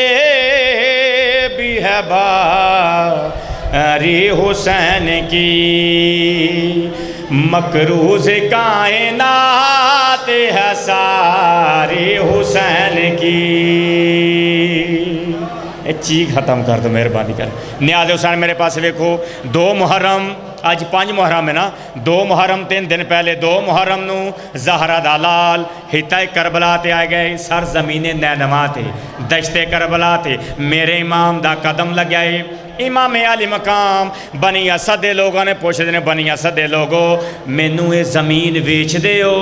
بھی ہے باری حسین کی مکروز کائنات ہے ساری حسین کی. چیخ ختم کر دو مہربانی کر. نیاز حسین میرے پاس دیکھو 2 محرم آج 5 محرم ہے نا. 2 محرم 3 دن پہلے 2 محرم نو زہرا دالال ہتہ کربلا تے آئے گئے. سر زمین نینوا تے دشت کربلا تے میرے امام دا قدم لگائے. امام علی مقام بنی اسد دے لوگوں نے پوچھ دینے بنی اسد دے لوگوں مینوں یہ زمین ویچ دے ہو.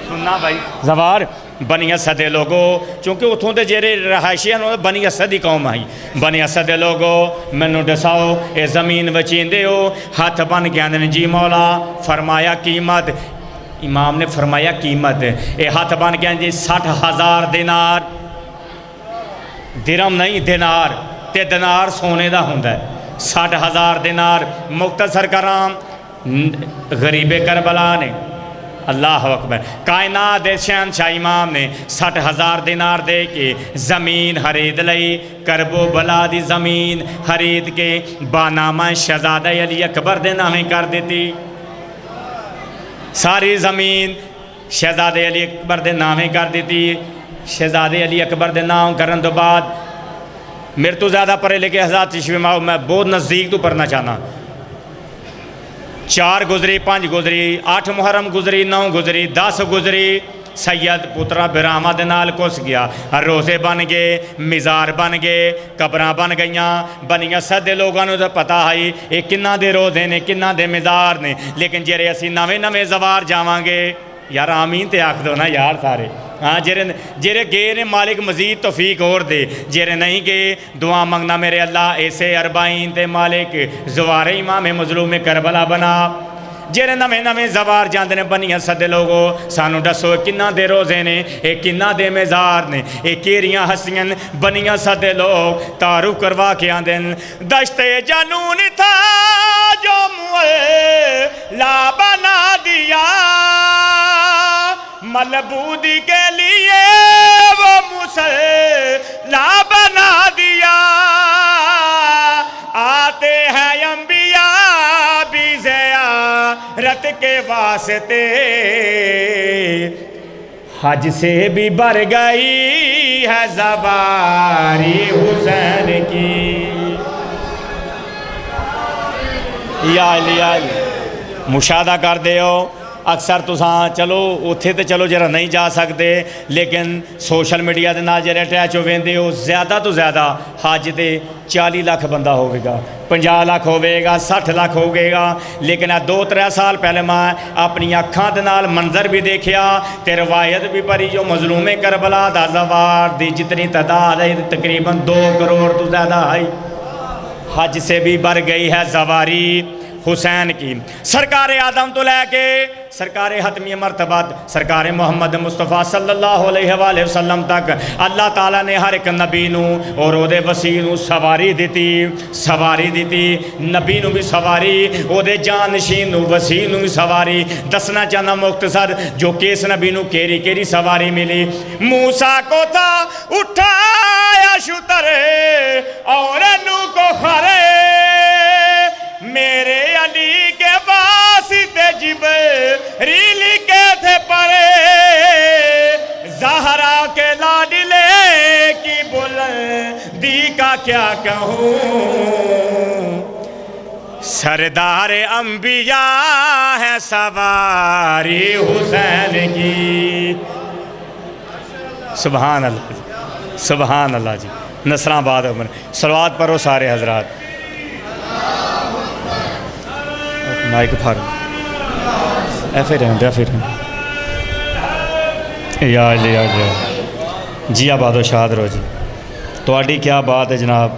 سننا بھائی زوار بنی اسد دے لوگوں چونکہ اتھوں دے جیرے رہائشی ہیں بنی اسد دی قوم آئی. بنی اسد دے لوگوں مینوں دساؤ اے زمین وچین دے ہو. ہاتھ بن کے آندے جی مولا. فرمایا قیمت. امام نے فرمایا قیمت. اے ہاتھ بن کے آندے 60,000 دینار. درم نہیں دینار. تے دینار سونے دا ہوندہ ہے. 60,000 دینار. مختصر کرام غریب کربلا نے اللہ اکبر کائنات دے شہنشاہ امام نے 60,000 دینار دے کے زمین خرید لئی. کربو بلا دی زمین خرید کے بانامہ شہزادہ علی اکبر دے نامے کر دیتی. ساری زمین شہزادہ علی اکبر دے نامے کر دیتی. شہزادہ علی اکبر دے نام کرن تو بعد میرے تو زیادہ پڑھے لکھے حضرات تشریف ماؤ میں بہت نزدیک تو پڑھنا چاہنا. 4 گزری 5 گزری 8 محرم گزری 9 گزری 10 گزری. سید پترا برامہ دے نال کس گیا. روزے بن گئے مزار بن گئے قبراں بن گئیاں. بنی اسد دے لوگوں نے تو پتا ہے یہ کنہ دے روزے نے کنہ دے مزار نے. لیکن جیرے اسی نویں زوار جاواں گے یار آمین تے آکھ دو نا یار سارے ہاں جیرے گئے نے مالک مزید توفیق اور دے، جیرے نہیں گئے دعا منگنا میرے اللہ ایسے اربعین تے مالک زوار امام مظلوم کربلا بنا، جیرے نویں نویں زوار جاندے نے بنیاں سدے لوگو سانو دسو کنہ دے روزے نے اے کنہ دے میزار نے اے کیریاں ہسیاں بنیاں سدے لوگ تعارف کروا کے آندن دشت جنون تھا جو لا بنا دیا ملبودی کے لیے وہ مسلح بنا دیا، آتے ہیں انبیاء بھی زیارت کے واسطے، حج سے بھی بڑھ گئی ہے زواری حسین کی۔ یا علی مشاہدہ کر دے ہو اکثر تساں چلو اتھے تے چلو جرا نہیں جا سکتے لیکن سوشل میڈیا دے نال جرا اٹیچ ہوویں ہو زیادہ تو زیادہ حج دے 40 لاکھ بندہ ہوئے گا، 50 لاکھ ہوئے گا، 60 لاکھ ہوئے گا، لیکن 2-3 سال پہلے میں اپنی اکھاں دے نال منظر بھی دیکھیا تے روایت بھی پڑھی جو مظلوم کربلا دا زوار دی جتنی تعداد ہے تقریباً 2 کروڑ تو زیادہ ہے، حج سے بھی بڑھ گئی ہے زواری حسین کی۔ سرکار آدم تو لے کے سرکار حتمی مرتبہ سرکار محمد مصطفیٰ صلی اللہ علیہ وآلہ وسلم تک اللہ تعالیٰ نے ہر ایک نبی نو اور او دے وسیع نو سواری دیتی، نبی نو بھی سواری، او دے جانشین نو وسیع نو بھی سواری۔ دسنا چاہنا مختصر جو کیس نبی نو کیری سواری ملی، موسیٰ کو تھا اٹھایا شتر اور نو کو خرے، میرے علی کے واسطے جبریل کے تھے پرے، زہرا کے لاڈلے کی بلندی کا کیا کہوں، سردار انبیاء ہے سواری حسین کی۔ سبحان اللہ سبحان اللہ جی، نصران آباد عمر صلوات پڑھو سارے حضرات۔ مائک پھارو یا علی جی آباد و شاد رو جی، تواڈی کیا بات ہے جناب،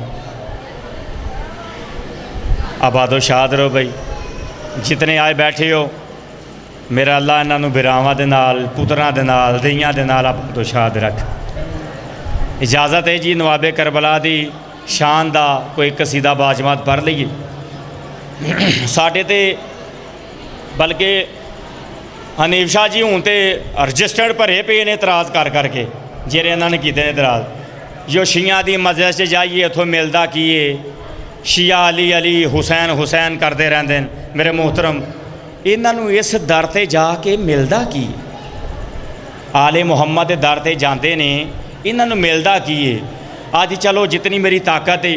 آباد و شاد رو بھائی، جتنے آئے بیٹھے ہو میرا اللہ انہوں براواں دے نال پتراں دے نال دھیاں دے نال آباد و شاد رکھ۔ اجازت ہے جی نواب کربلا دی شان دا کوئی قصیدہ باجماعت پڑھ لئیے ساڈے تے، بلکہ حنیف شاہ جی ہوں تے رجسٹرڈ بھرے پے نے اعتراض کر کے جیرے انہوں نے کیتے اعتراض، جو شیعہ دی مجلس سے جائیے اتھوں ملدا کیے شیعہ علی علی حسین حسین کرتے رہندے ہیں۔ میرے محترم انہوں اس در تے جا کے ملدا کی آل محمد در تے جاندے نے، انہوں ملدا کیے آج چلو جتنی میری طاقت ہے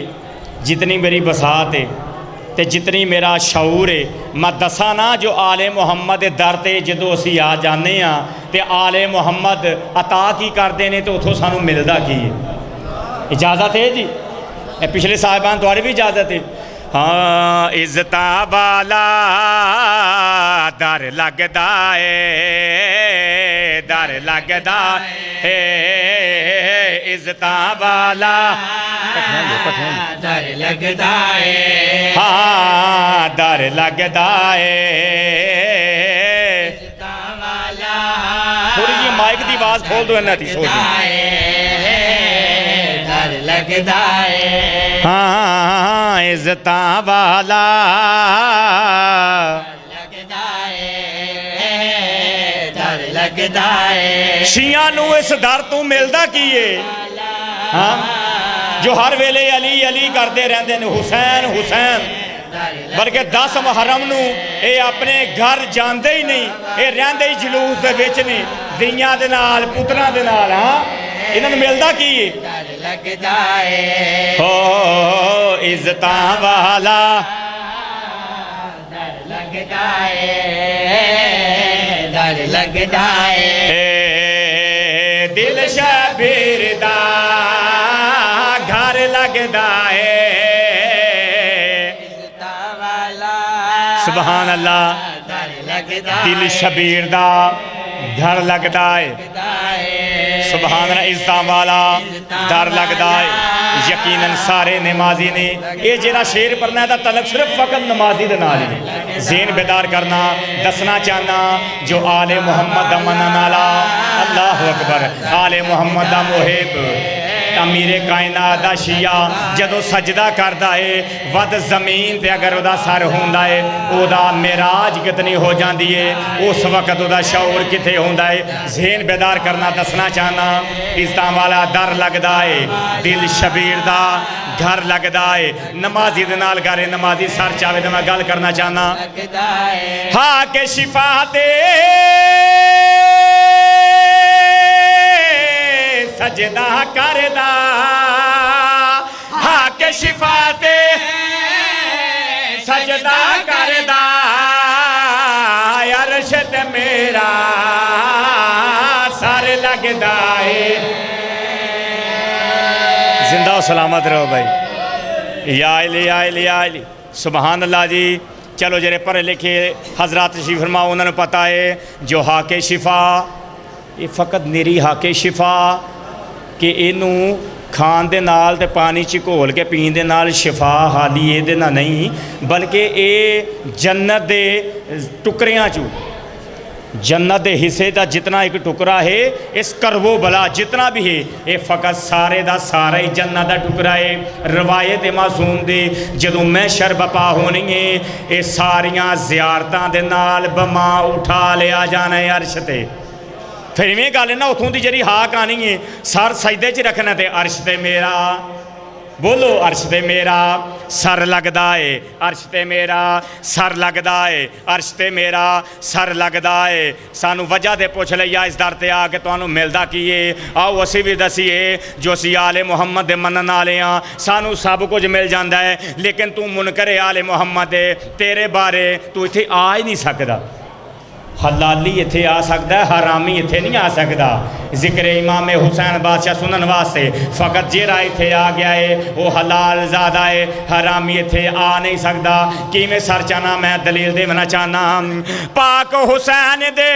جتنی میری بساط ہے تے جتنی میرا شعور ہے میں دساں نا جو آل محمد در تے جدو اسی آ جانے ہاں تے آل محمد عطا کی کردے نے تو اتھوں سانو ملدا کی ہے۔ اجازت ہے جی، پچھلے صاحبان تھوڑی بھی اجازت ہے۔ ہاں عزتاں والا در لگدا ہے، در لگدا ہے، عزتاں والا در لگدا ہے، ہاں در لگدا ہے، عزتاں والا تھوڑی جی مائک دی آواز کھول دو انہاں دی سو در لگدا ہے، ہاں عزتاں والا شیعہ نو اس در تو ملدا کیے ہاں جو ہر ویلے علی علی کرتے رہندے نے حسین حسین، بلکہ 10 محرم نو اے اپنے گھر جاندے ہی نہیں، اے رہندے ہی جلوس دے وچ نے دھیاں دے نال پتراں دے نال، ہاں انہاں نوں ملدا کیے ہو عزتاں والا در لگدا ہے، در لگدا ہے، دل شبیر دا گھر لگدا ہے، سبحان اللہ، دل شبیر دا گھر لگدا ہے، سبحان اللہ عزتاں والا ڈر لگدا ہے یقیناً سارے نمازی نے یہ جڑا شعر پڑھنا ہے دا تعلق صرف فقط نمازی دے نال ہی ذہن بیدار کرنا دسنا چاہنا جو آل محمد دا منن والا اللہ اکبر آل محمد دا محب امیر کائنات دا شیعہ جدو سجدہ کردا ہے ود زمین تے اگر دا سر ہوندا ہے او دا معراج کتنی ہو جاندی ہے اس وقت او دا شعور کتے ہوندا ہے ذہن بیدار کرنا دسنا چاہنا عزتاں والا در لگدا ہے دل شبیر دا گھر لگدا ہے نمازی دے نال گھر نمازی سر چاہے تے میں گل کرنا چاہنا ہاں کہ شفا تے سجدہ کردہ ہاں کہ شفا تے سجدہ کردہ عرش تے میرا سر لگدا ہے زندہ و سلامت رہو بھائی یا علی یا علی یا علی سبحان اللہ جی چلو جرے پڑھے لکھے حضرات تشریف فرما انہوں نے پتہ ہے جو حاک شفا یہ فقط نیری حاک شفا کہ اینوں کھان دے نال تے پانی چ گھول کے پین دے نال شفا حالی اے دے نال نہیں بلکہ اے جنت دے ٹکریاں چوں جنت دے حصے دا جتنا ایک ٹکرا ہے اس کربو بلا جتنا بھی ہے یہ فقط سارے دا سارا ہی جنت دا ٹکرا ہے روایت معصوم دے جدوں محشر بپا ہونی ہے یہ ساریاں زیارتاں دے نال بما اٹھا لیا جانا ہے عرش تے پھر میں گل ہے نا اتھوں دی جڑی ہاک آنی ہے سر سجدے چ رکھنا تے عرش تے میرا بولو عرش تے میرا سر لگدا ہے عرش تے میرا سر لگدا ہے عرش تے میرا سر لگدا ہے سانو وجہ دے پوچھ لیا اس در تے آ کے تانوں ملدا کی ہے آؤ اسی بھی دسیے جو اسی آل محمد دے منن والے ہاں سانو سب کچھ مل جاندا ہے لیکن تو منکر آل محمد دے تیرے بارے تو ایتھے آ ہی نہیں سکدا حلالی اتھے آ سکتا ہے حرامی اتھے نہیں آ سکتا ذکر امام حسین بادشاہ سنن واسطے فقط جیرا اتھے آ گیا ہے وہ حلال زیادہ ہے حرامی اتھے آ نہیں سکتا کی میں سر چانا میں دلیل دے منا چانا پاک حسین دے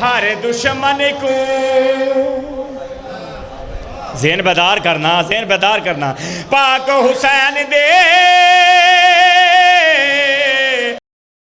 ہر دشمن کو ذہن بیدار کرنا پاک حسین دے